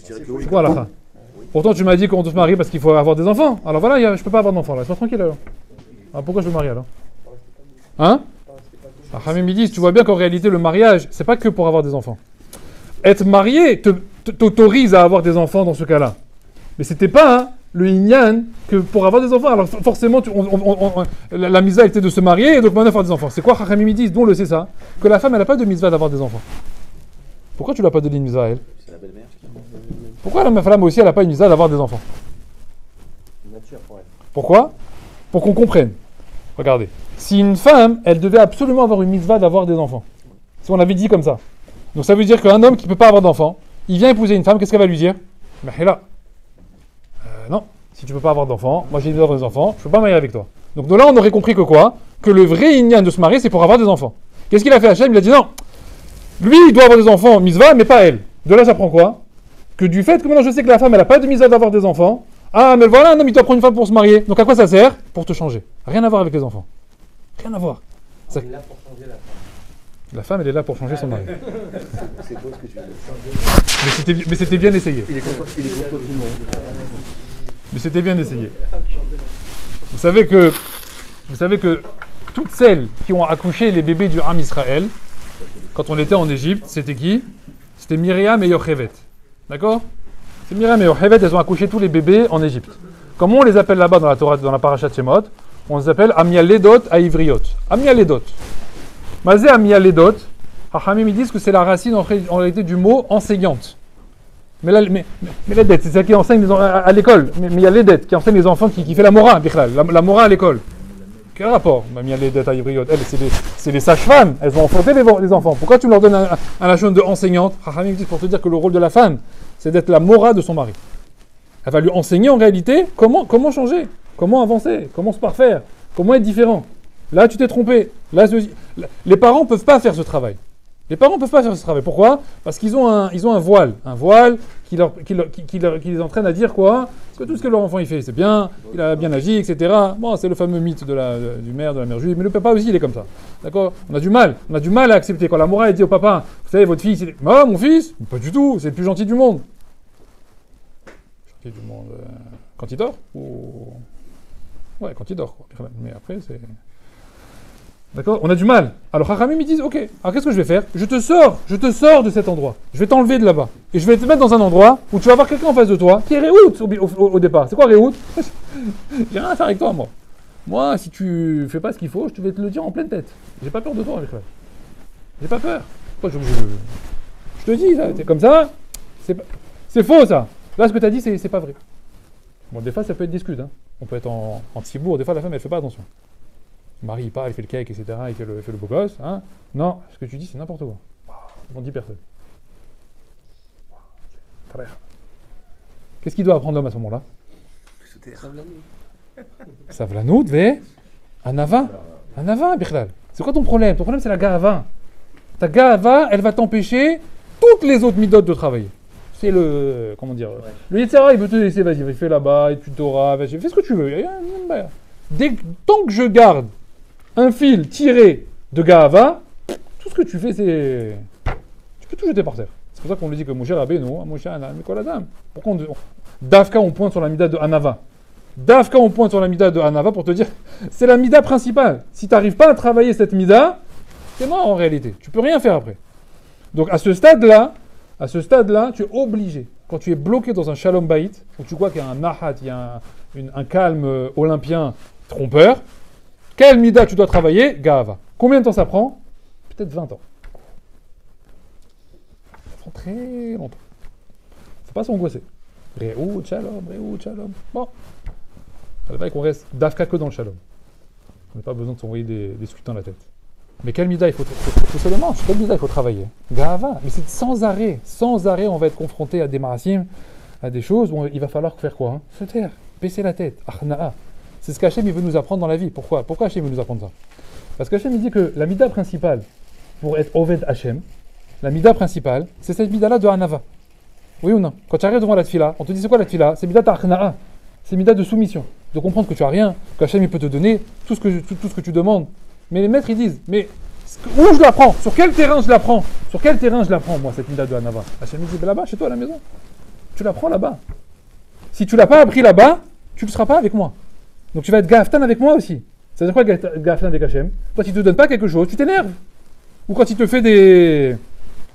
C'est quoi la fin? Pourtant tu m'as dit qu'on doit se marier parce qu'il faut avoir des enfants. Alors voilà, je peux pas avoir d'enfants là, sois tranquille alors. Alors pourquoi je veux me marier alors? Hein? Hamim me dit, tu vois bien qu'en réalité le mariage, c'est pas que pour avoir des enfants. Être marié t'autorise à avoir des enfants dans ce cas-là. Mais c'était pas le inyan que pour avoir des enfants. Alors forcément, la mitzvah était de se marier et donc maintenant faire des enfants. C'est quoi Chachamim me dit, dont on le sait ça? Que la femme elle n'a pas de mitzvah d'avoir des enfants. Pourquoi tu l'as pas donné une mitzvah à elle? C'est la belle-mère. Pourquoi la femme aussi elle n'a pas une mitzvah d'avoir des enfants? Nature pour elle. Pourquoi? Pour qu'on comprenne. Regardez. Si une femme, elle devait absolument avoir une mitzvah d'avoir des enfants. Si on l'avait dit comme ça. Donc ça veut dire qu'un homme qui ne peut pas avoir d'enfants, il vient épouser une femme, qu'est-ce qu'elle va lui dire? Mahila. Non, si tu ne peux pas avoir d'enfants, moi j'ai des enfants, je ne peux pas marier avec toi. Donc de là on aurait compris que quoi? Que le vrai inyan de se marier c'est pour avoir des enfants. Qu'est-ce qu'il a fait Hachem? Il a dit non. Lui il doit avoir des enfants, mitzvah, mais pas elle. De là j'apprends quoi? Que du fait que maintenant je sais que la femme elle n'a pas de mitzvah d'avoir des enfants, ah mais voilà un homme il doit prendre une femme pour se marier. Donc à quoi ça sert? Pour te changer. Rien à voir avec les enfants. Rien à voir. Ça... Il est là pour changer la femme. La femme, elle est là pour changer son mari. C'est beau ce que tu veux dire. Mais c'était bien essayé. Il est content tout le monde. Mais c'était bien essayé. Vous savez que toutes celles qui ont accouché les bébés du Ham Israël, quand on était en Égypte, c'était qui? C'était Myriam et Yochevet. D'accord? C'est Myriam et Yochevet, elles ont accouché tous les bébés en Égypte. Comment on les appelle là-bas dans la Torah, dans la Parashat Shemot? On les appelle Amialedot Aivriot. Amialedot. Mazé Amia Ledot, Hachamim ils disent que c'est la racine en réalité du mot enseignante. Mais la dette, c'est celle qui enseigne à l'école. Mais il y a les dettes qui enseigne les enfants qui fait la mora, la mora à l'école. Quel rapport? On m'a mis les détails hybrides. Elles, c'est les sages-femmes. Elles ont enfanté les enfants. Pourquoi tu leur donnes un lachon de enseignante? Rachamim dit pour te dire que le rôle de la femme, c'est d'être la mora de son mari. Elle va lui enseigner en réalité comment changer, comment avancer, comment se parfaire, comment être différent. Là, tu t'es trompé. Là, les parents ne peuvent pas faire ce travail. Les parents ne peuvent pas faire ce travail. Pourquoi? Parce qu'ils ont un voile. Un voile qui les entraîne à dire quoi? Parce que tout ce que leur enfant il fait, c'est bien, il a bien agi, etc. Bon, c'est le fameux mythe de la mère juive. Mais le papa aussi, il est comme ça. D'accord? On a du mal à accepter. Quand la morale dit au papa, vous savez, votre fils, ah, mon fils? Pas du tout, c'est le plus gentil du monde. Gentil du monde. Quand il dort? Ouais, quand il dort, quoi. Mais après, c'est... D'accord? On a du mal. Alors, Chachamim, ils disent, ok, alors qu'est-ce que je vais faire? Je te sors de cet endroit. Je vais t'enlever de là-bas. Et je vais te mettre dans un endroit où tu vas avoir quelqu'un en face de toi qui est Réhout au départ. C'est quoi Réhout? J'ai rien à faire avec toi, moi. Moi, si tu fais pas ce qu'il faut, je vais te le dire en pleine tête. J'ai pas peur de toi, avec toi. J'ai pas peur. Je te dis, ça, c'est comme ça. C'est faux, ça. Là, ce que tu as dit, c'est pas vrai. Bon, des fois, ça peut être discute. Hein. On peut être en tibour. Des fois, la femme, elle fait pas attention. Le mari, il part, il fait le cake, etc., il fait le beau gosse. Hein. Non, ce que tu dis, c'est n'importe quoi. Devant 10 personnes. Qu'est-ce qu'il doit apprendre l'homme à ce moment-là? Savlanout, ve Anava. Anava, Bichlal. C'est quoi ton problème? Ton problème, c'est la Gahava. Ta Gahava, elle va t'empêcher toutes les autres midotes de travailler. C'est le... Comment dire? Ouais. Le Yetzirah, il veut te laisser, vas-y, fais là-bas, tu t'auras, vas-y, fais ce que tu veux. Tant que je garde un fil tiré de Gahava, tout ce que tu fais, c'est... Tu peux tout jeter par terre. C'est pour ça qu'on lui dit que Moshe Rabbeinu, Moshe Anam, Mikol Adam. Pourquoi Dafka, on pointe sur la mida de Anava. Dafka, on pointe sur la mida de Anava pour te dire, c'est la mida principale. Si tu n'arrives pas à travailler cette mida, c'est mort en réalité. Tu peux rien faire après. Donc à ce stade-là, tu es obligé. Quand tu es bloqué dans un shalom baït, où tu vois qu'il y a un nahat, il y a un calme olympien trompeur, quelle mida tu dois travailler? Gahava. Combien de temps ça prend? Peut-être 20 ans. Ça prend très longtemps. Faut pas s'angoisser. Réhout, shalom. Bon. Ça veut pas qu'on reste dafka que dans le shalom. On n'a pas besoin de s'envoyer des suites dans la tête. Mais quelle mida il faut seulement, quelle mida il faut travailler? Gahava. Mais c'est sans arrêt. Sans arrêt, on va être confronté à des marasim, à des choses où il va falloir faire quoi? Hein? Se taire, baisser la tête. Achna'a. C'est ce qu'Hachem il veut nous apprendre dans la vie. Pourquoi Hachem veut nous apprendre ça? Parce qu'Hachem il dit que la mida principale, pour être Oved Hachem, la mida principale, c'est cette mida-là de Hanava. Oui ou non? Quand tu arrives devant la tfila, on te dit c'est quoi la tfila? C'est mida ta'achna'a. C'est mida de soumission. De comprendre que tu as rien, qu'Hachem il peut te donner tout ce que tu demandes. Mais les maîtres ils disent, mais où je l'apprends? Sur quel terrain je l'apprends? Sur quel terrain je l'apprends, moi, cette mida de Hanava? Hachem il dit, là-bas, chez toi à la maison. Tu l'apprends là-bas. Si tu l'as pas appris là-bas, tu ne seras pas avec moi. Donc tu vas être gaftan avec moi aussi. Ça veut dire quoi gaftan avec Hachem? Quand il ne te donne pas quelque chose, tu t'énerves. Ou quand il te fait il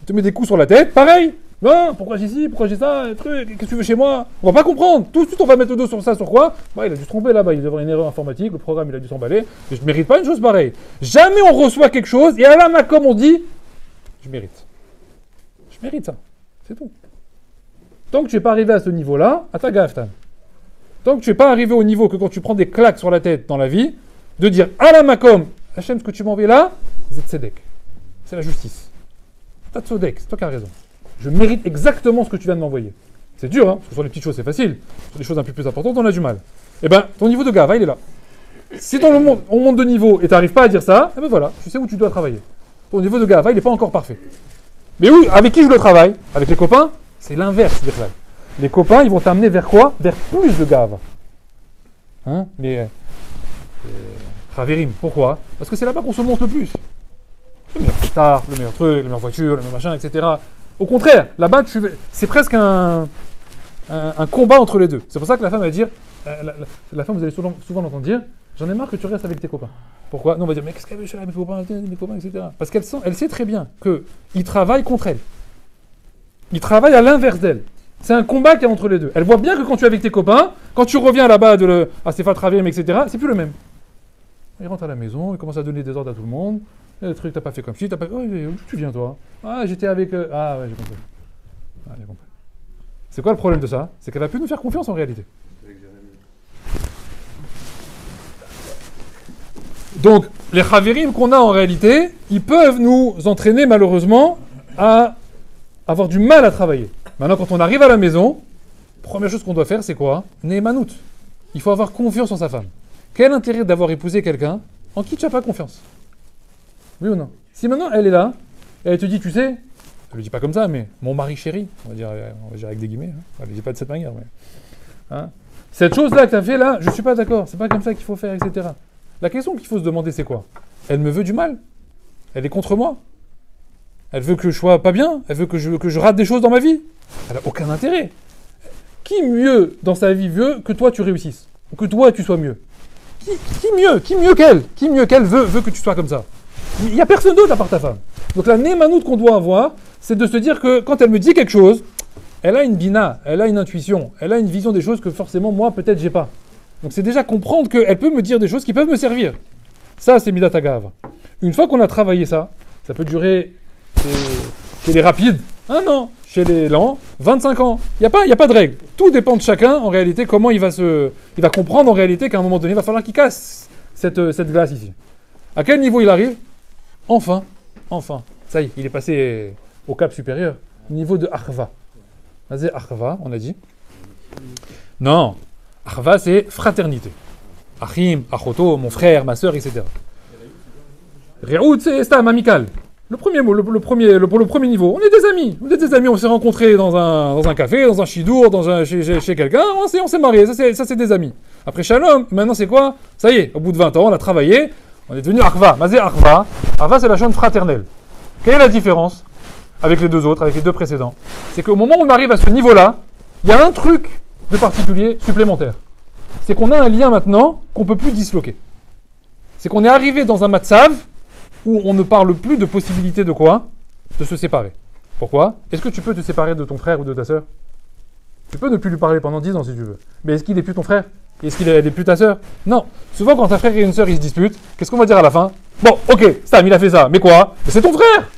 te met des coups sur la tête, pareil. Non, pourquoi j'ai ci, pourquoi j'ai ça, truc, qu'est-ce que tu veux chez moi? On va pas comprendre. Tout de suite, on va mettre le dos sur ça, sur quoi? Bah, il a dû se tromper là-bas, il doit avoir une erreur informatique, le programme, il a dû s'emballer. Et je ne mérite pas une chose pareille. Jamais on reçoit quelque chose, et à la Makom, on dit, je mérite. Je mérite ça. C'est tout. Tant que tu n'es pas arrivé à ce niveau-là, à ta gaftan. Tant que tu n'es pas arrivé au niveau que quand tu prends des claques sur la tête dans la vie, de dire à la Makom, Hachem, ce que tu m'envoies là, c'est tzedek. C'est la justice. T'as tzedek, c'est toi qui as raison. Je mérite exactement ce que tu viens de m'envoyer. C'est dur, hein, parce que sur les petites choses, c'est facile. Sur les choses un peu plus importantes, on a du mal. Eh ben, ton niveau de gava, il est là. Si dans le monde, on monte de niveau et tu n'arrives pas à dire ça, eh ben voilà, tu sais où tu dois travailler. Ton niveau de gava, il n'est pas encore parfait. Mais oui, avec qui je le travaille? Avec les copains? C'est l'inverse, Birlal. Les copains, ils vont t'amener vers quoi? Vers plus de gava. Hein? Les Chaverim. Pourquoi? Parce que c'est là-bas qu'on se monte le plus. Le meilleur star, le meilleur truc, la meilleure voiture, le meilleur machin, etc. Au contraire, là-bas, c'est presque un combat entre les deux. C'est pour ça que la femme va dire, la femme, vous allez souvent l'entendre dire, j'en ai marre que tu restes avec tes copains. Pourquoi? Non, on va dire, mais qu'est-ce qu'elle veut chez mes copains, etc. Parce elle sait très bien qu'il travaille contre elle. Il travaille à l'inverse d'elle. C'est un combat qu'il y a entre les deux. Elle voit bien que quand tu es avec tes copains, quand tu reviens là-bas à Stéphane Traviem, etc., c'est plus le même. Il rentre à la maison, il commence à donner des ordres à tout le monde. Le truc, t'as pas fait comme ci, t'as pas... Oh, d'où tu viens, toi? Ah, j'étais avec... Ah, ouais, j'ai compris. Ah, j'ai compris. C'est quoi le problème de ça? C'est qu'elle va plus nous faire confiance en réalité. Donc, les chavirim qu'on a en réalité, ils peuvent nous entraîner malheureusement à avoir du mal à travailler. Maintenant, quand on arrive à la maison, première chose qu'on doit faire, c'est quoi? Ne'emanut. Il faut avoir confiance en sa femme. Quel intérêt d'avoir épousé quelqu'un en qui tu n'as pas confiance? Oui ou non? Si maintenant elle est là, et elle te dit, tu sais, elle ne le dit pas comme ça, mais mon mari chéri, on va dire avec des guillemets, hein. Elle ne le dit pas de cette manière, mais... Hein, cette chose-là que tu as fait là, je ne suis pas d'accord, c'est pas comme ça qu'il faut faire, etc. La question qu'il faut se demander, c'est quoi? Elle me veut du mal. Elle est contre moi. Elle veut que je sois pas bien. Elle veut que je rate des choses dans ma vie. Elle n'a aucun intérêt. Qui mieux dans sa vie veut que toi tu réussisses? Ou que toi tu sois mieux? Qui mieux qu'elle? Qui mieux qu'elle veut que tu sois comme ça? Il n'y a personne d'autre à part ta femme. Donc la némanoute qu'on doit avoir, c'est de se dire que quand elle me dit quelque chose, elle a une bina, elle a une intuition, elle a une vision des choses que forcément moi peut-être j'ai pas. Donc c'est déjà comprendre qu'elle peut me dire des choses qui peuvent me servir. Ça c'est Midat Hagav. Une fois qu'on a travaillé ça, ça peut durer chez les rapides, 1 an, chez les lents, 25 ans. Il n'y a pas de règle. Tout dépend de chacun en réalité, comment il va comprendre en réalité qu'à un moment donné, il va falloir qu'il casse cette glace ici. À quel niveau il arrive? Enfin, ça y est, il est passé au cap supérieur, niveau de Achva. Vas-y, Achva, on a dit. Non, Achva c'est fraternité. Achim, Achoto, mon frère, ma sœur, etc. Re'out c'est stam, amical. Le premier mot, le premier niveau. On est des amis, on s'est rencontrés dans un café, dans un chidour, chez quelqu'un, on s'est mariés, ça c'est des amis. Après Shalom, maintenant c'est quoi? Ça y est, au bout de 20 ans, on a travaillé, on est devenu Achva. Mazé Achva. Achva c'est la chaîne fraternelle. Quelle est la différence avec les deux autres, avec les deux précédents? C'est qu'au moment où on arrive à ce niveau-là, il y a un truc de particulier supplémentaire. C'est qu'on a un lien maintenant qu'on ne peut plus disloquer. C'est qu'on est arrivé dans un matzav où on ne parle plus de possibilité de quoi? De se séparer. Pourquoi? Est-ce que tu peux te séparer de ton frère ou de ta sœur? Tu peux ne plus lui parler pendant 10 ans si tu veux. Mais est-ce qu'il n'est plus ton frère? Est-ce qu'il n'est plus ta sœur? Non. Souvent quand un frère et une sœur ils se disputent, qu'est-ce qu'on va dire à la fin? Bon, ok, Stam il a fait ça, mais quoi? Mais c'est ton frère!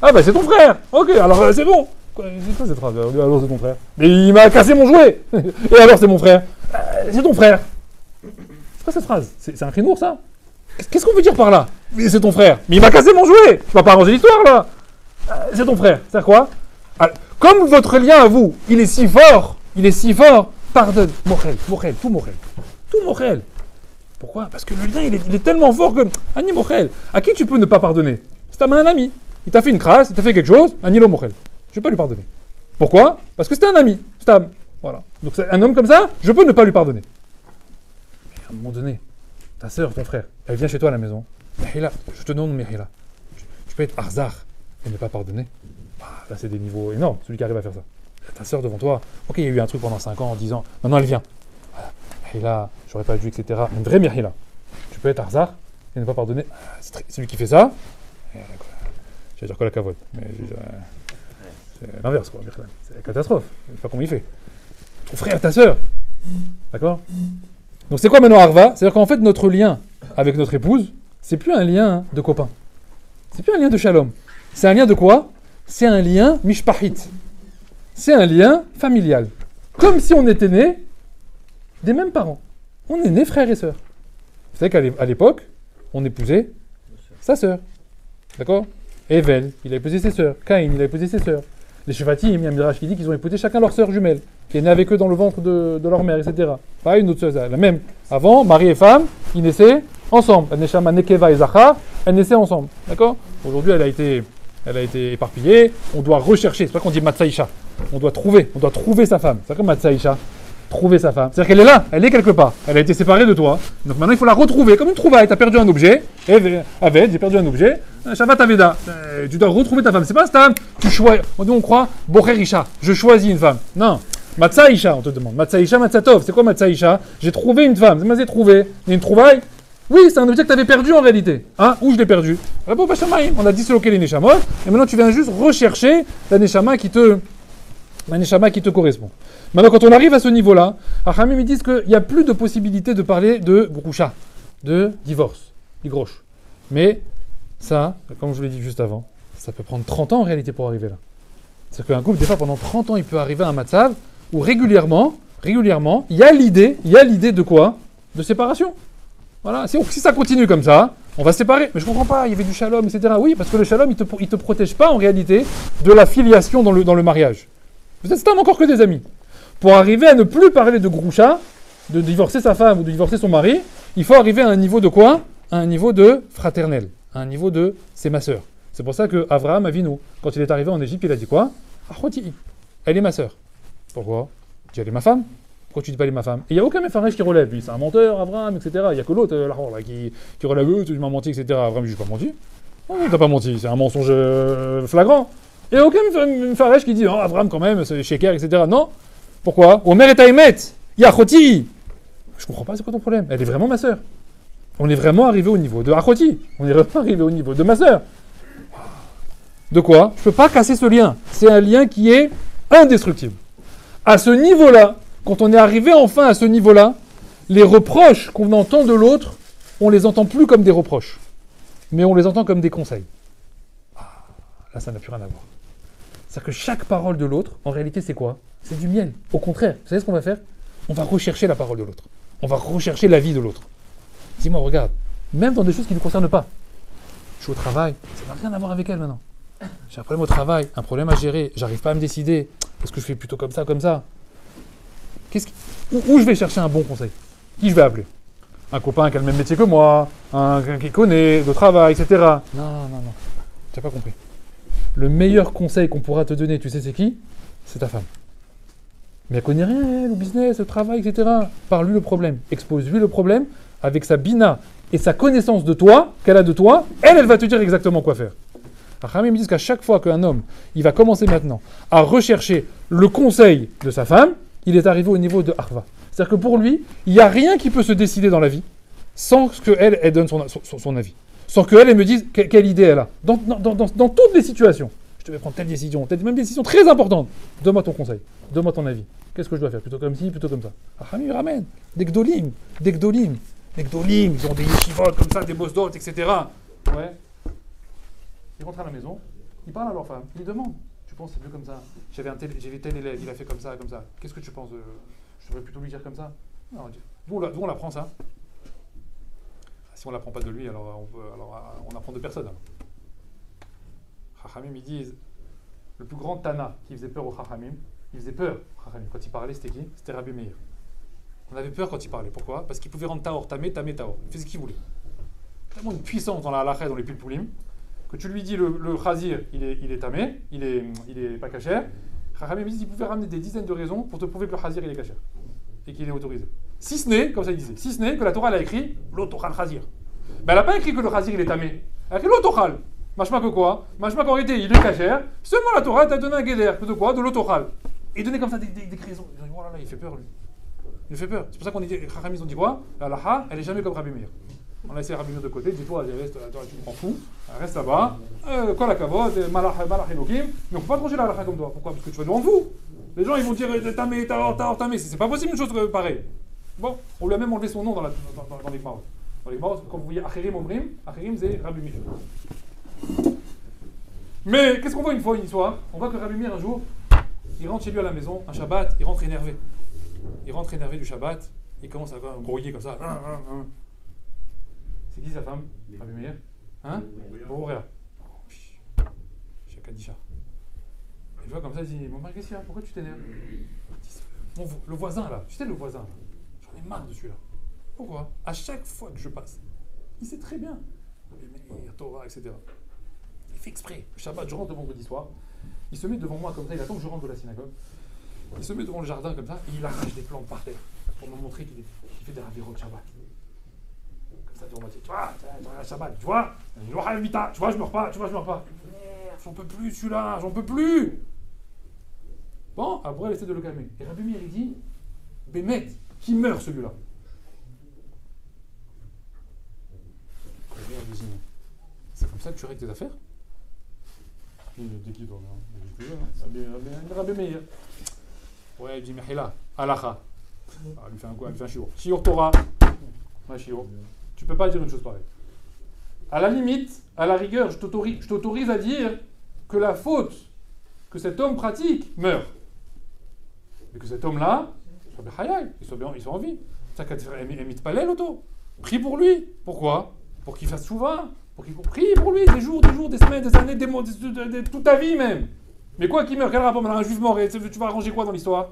Ah bah c'est ton frère! Ok, alors c'est bon! C'est quoi cette phrase? Alors c'est ton frère. Mais il m'a cassé mon jouet! Et alors c'est mon frère? C'est ton frère! C'est quoi cette phrase? C'est un chinour ça? Qu'est-ce qu'on veut dire par là? Mais c'est ton frère. Mais il m'a cassé mon jouet. Je ne vais pas arranger l'histoire là. C'est ton frère. C'est quoi? Comme votre lien à vous, il est si fort, pardonne. Mochel, tout Mochel. Pourquoi? Parce que le lien, il est tellement fort que... Ani Mochel. À qui tu peux ne pas pardonner? C'est à un ami. Il t'a fait une crasse, il t'a fait quelque chose. Anilo Mochel. Je ne vais pas lui pardonner. Pourquoi? Parce que c'était un ami. Stam. Voilà. Donc un homme comme ça, je peux ne pas lui pardonner. Mais à un moment donné, ta sœur, ton frère, elle vient chez toi à la maison. Mehila, je te demande Mehila. Tu peux être Arzar et ne pas pardonner. Là, c'est des niveaux énormes, celui qui arrive à faire ça. Ta sœur devant toi, ok, il y a eu un truc pendant 5 ans, 10 ans, maintenant elle vient. Mehila, j'aurais pas dû, etc. Une vraie Mehila. Tu peux être Arzar et ne pas pardonner. C'est celui qui fait ça. J'allais dire quoi la cavote, mais c'est l'inverse, quoi. C'est la catastrophe. Je ne sais pas comment il fait. Ton frère, ta sœur. D'accord? Donc c'est quoi maintenant Arva? C'est-à-dire qu'en fait notre lien avec notre épouse, c'est plus un lien de copain. C'est plus un lien de shalom. C'est un lien de quoi? C'est un lien mishpahit. C'est un lien familial. Comme si on était nés des mêmes parents. On est nés frères et sœurs. Vous savez qu'à l'époque, on épousait sa sœur. D'accord? Evel, il a épousé ses sœurs. Caïn, il a épousé ses sœurs. Les Shevatim, il y a un mirage qui dit qu'ils ont épousé chacun leur sœur jumelle, qui est née avec eux dans le ventre de leur mère, etc. Pareil, une autre sœur, la même. Avant, mari et femme, ils naissaient ensemble. Neshama Nekeva et Zachar, elles naissaient ensemble. D'accord? Aujourd'hui, elle a été éparpillée. On doit rechercher. C'est pas qu'on dit Matsaïcha. On doit trouver sa femme. C'est comme Matsaïcha. Trouver sa femme. C'est-à-dire qu'elle est là, elle est quelque part. Elle a été séparée de toi. Donc maintenant, il faut la retrouver. Comme une trouvaille. Tu as perdu un objet. Aved, j'ai perdu un objet. Shavat Aveda. Tu dois retrouver ta femme. C'est pas Stam. Tu choisis. On croit Bocher Isha. Je choisis une femme. Non. Matsaïcha, on te demande. Matsaïcha, Matsatov. C'est quoi Matsaïcha? J'ai trouvé une femme. C'est trouvé. Il y a une trouvaille. Oui, c'est un objet que tu avais perdu en réalité. Hein? Où je l'ai perdu? Réponds pas Shamaïm. On a disloqué les Neshamot. Et maintenant, tu viens juste rechercher la Neshama qui te correspond. Maintenant, quand on arrive à ce niveau-là, Achamim ils disent qu'il n'y a plus de possibilité de parler de Groucha, de divorce, Igrosh. Mais ça, comme je vous l'ai dit juste avant, ça peut prendre 30 ans en réalité pour arriver là. C'est-à-dire qu'un couple, des fois, pendant 30 ans, il peut arriver à un matzav où régulièrement, il y a l'idée de quoi? De séparation. Voilà. Si ça continue comme ça, On va se séparer. Mais je comprends pas, il y avait du shalom, etc. Oui, parce que le shalom, il te protège pas en réalité de la filiation dans le mariage. Vous êtes stam encore que des amis. Pour arriver à ne plus parler de groucha, de divorcer sa femme ou de divorcer son mari, il faut arriver à un niveau de quoi? À un niveau de fraternel, à un niveau de c'est ma sœur. C'est pour ça que Avraham Avinu, quand il est arrivé en Égypte, il a dit quoi? Achoti, elle est ma sœur. Pourquoi? Il dit elle est ma femme. Pourquoi tu dis pas elle est ma femme? Et il n'y a aucun méfarèche qui relève, lui, c'est un menteur, Avraham, etc. Il n'y a que l'autre, là, qui relève, tu m'as menti, etc. Avraham, je n'ai pas menti. Non, t'as pas menti, c'est un mensonge flagrant. Il n'y a aucun méfarèche qui dit non, Avraham quand même, c'est Sheker, etc. Non. Pourquoi? Omer et Taïmet, Yachoti. Je comprends pas, c'est quoi ton problème? Elle est vraiment ma sœur. On est vraiment arrivé au niveau de Achoti. On est vraiment arrivé au niveau de ma sœur. De quoi? Je ne peux pas casser ce lien. C'est un lien qui est indestructible. À ce niveau-là, quand on est arrivé enfin à ce niveau-là, les reproches qu'on entend de l'autre, on les entend plus comme des reproches, mais on les entend comme des conseils. Là, ça n'a plus rien à voir. C'est-à-dire que chaque parole de l'autre, en réalité, c'est quoi? C'est du miel. Au contraire, vous savez ce qu'on va faire? On va rechercher la parole de l'autre. On va rechercher la vie de l'autre. Dis-moi, regarde, même dans des choses qui ne nous concernent pas. Je suis au travail, ça n'a rien à voir avec elle maintenant. J'ai un problème au travail, un problème à gérer, j'arrive pas à me décider. Est-ce que je fais plutôt comme ça, comme ça? Où je vais chercher un bon conseil? Qui je vais appeler? Un copain qui a le même métier que moi, un qui connaît, de travail, etc. Non. Tu n'as pas compris. Le meilleur conseil qu'on pourra te donner, tu sais c'est qui? C'est ta femme. Mais elle connaît rien, elle, au business, au travail, etc. Parle-lui le problème. Expose-lui le problème avec sa bina et sa connaissance de toi, qu'elle a de toi. Elle va te dire exactement quoi faire. Rachamim me disent qu'à chaque fois qu'un homme, il va commencer maintenant à rechercher le conseil de sa femme, il est arrivé au niveau de Arva. C'est-à-dire que pour lui, il n'y a rien qui peut se décider dans la vie sans qu'elle elle donne son avis. Sans qu'elle me dise quelle idée elle a. Dans toutes les situations. Je devais prendre telle décision, même des décisions très importantes. Donne-moi ton conseil, donne-moi ton avis. Qu'est-ce que je dois faire? Plutôt comme ci, plutôt comme ça. Rachamim ramène des gdolim. Ils ont des yeshivot comme ça, des bosdot, etc. Ouais. Ils rentrent à la maison, ils parlent à leur femme, ils lui demandent. Tu penses c'est mieux comme ça? J'ai vu tel élève, il a fait comme ça, comme ça. Qu'est-ce que tu penses je devrais plutôt lui dire comme ça? Non, d'où on apprend ça? Si on l'apprend pas de lui, alors on apprend de personne. Chachamim, ils disent, le plus grand Tana qui faisait peur aux Chachamim, il faisait peur, Chachamim. Quand il parlait, c'était qui? C'était Rabbi Meir. On avait peur quand il parlait. Pourquoi? Parce qu'il pouvait rendre Taor, Tamé, Taor. Il faisait ce qu'il voulait. Tellement une puissance dans la halakha et dans les pilpulim, que tu lui dis le chazir, il est tamé, il est pas kasher. Chachamim dit qu'il pouvait ramener des dizaines de raisons pour te prouver que le chazir il est kasher et qu'il est autorisé. Si ce n'est, comme ça il disait, si ce n'est que la Torah elle a écrit l'otochal chazir. Ben elle n'a pas écrit que le chazir il est tamé. Elle a écrit l'otochal. Machma que quoi? Machma qu'en réalité il est kasher. Seulement la Torah t'a donné un guéder. De quoi? De l'otochal. Et donné comme ça des raisons. Ils ont dit, oh là là, il fait peur lui. Il fait peur. C'est pour ça qu'on dit, les Chachamim ont dit quoi? La halacha, elle est jamais comme Rabbi Meir. On a essayé Rabbi Meir de côté, dis-toi, tu me rends fou, reste là-bas, quoi la kavod, malach elokim, mais on ne peut pas trancher la halakha comme toi. Pourquoi? Parce que tu vas nous rendre fou. Les gens ils vont dire tamé, tamé, c'est pas possible une chose pareille. Bon, on lui a même enlevé son nom dans les Gmarot. Dans les Gmarot, quand vous voyez Acherim Omrim, Acherim c'est Rabbi Meir. Mais qu'est-ce qu'on voit une histoire? On voit que Rabbi Meir un jour, il rentre chez lui à la maison, un Shabbat, il rentre énervé. Il rentre énervé du Shabbat, il commence à grouiller comme ça. C'est qui sa femme? Rabbi Meir? Hein? Bourrea. Chakadisha. Il voit comme ça, il dit, mon mari, qu'est-ce qu'il y a? Pourquoi tu t'énerves? Le voisin là, tu sais le voisin là, j'en ai marre de celui-là. Pourquoi? À chaque fois que je passe, il sait très bien. Rabbi Meir, Torah, etc. Il fait exprès. Le Shabbat, je rentre le vendredi soir, il se met devant moi comme ça, il attend que je rentre de la synagogue. Il se met devant le jardin comme ça, et il arrache des plantes par terre pour me montrer qu'il fait des raviraux de Shabbat. Comme ça, devant moi, tu vois, Shabbat, tu vois, je meurs pas. Merde, j'en peux plus celui-là, j'en peux plus. Bon, après, elle essaie de le calmer. Et Rabbi Meir, il dit, Bémet, qui meurt celui-là? C'est comme ça que tu règles tes affaires? Rabbi Meir. Ouais, il dit, Mehila, Halacha. Il lui fait un quoi? Il lui fait un shiur. Shiur Torah. Ouais, shiur. Tu peux pas dire une chose pareille. À la limite, à la rigueur, je t'autorise à dire que la faute que cet homme pratique meurt. Et que cet homme-là, il soit en vie. C'est ça qu'a dit Emit Palel, l'auto. Prie pour lui. Pourquoi? pour qu'il fasse chouva, pour qu'il prie pour lui des jours, des semaines, des années, des mois, toute ta vie même. Mais quoi qu'il meurt, quel rapport maintenant un juif mort, et tu vas arranger quoi dans l'histoire?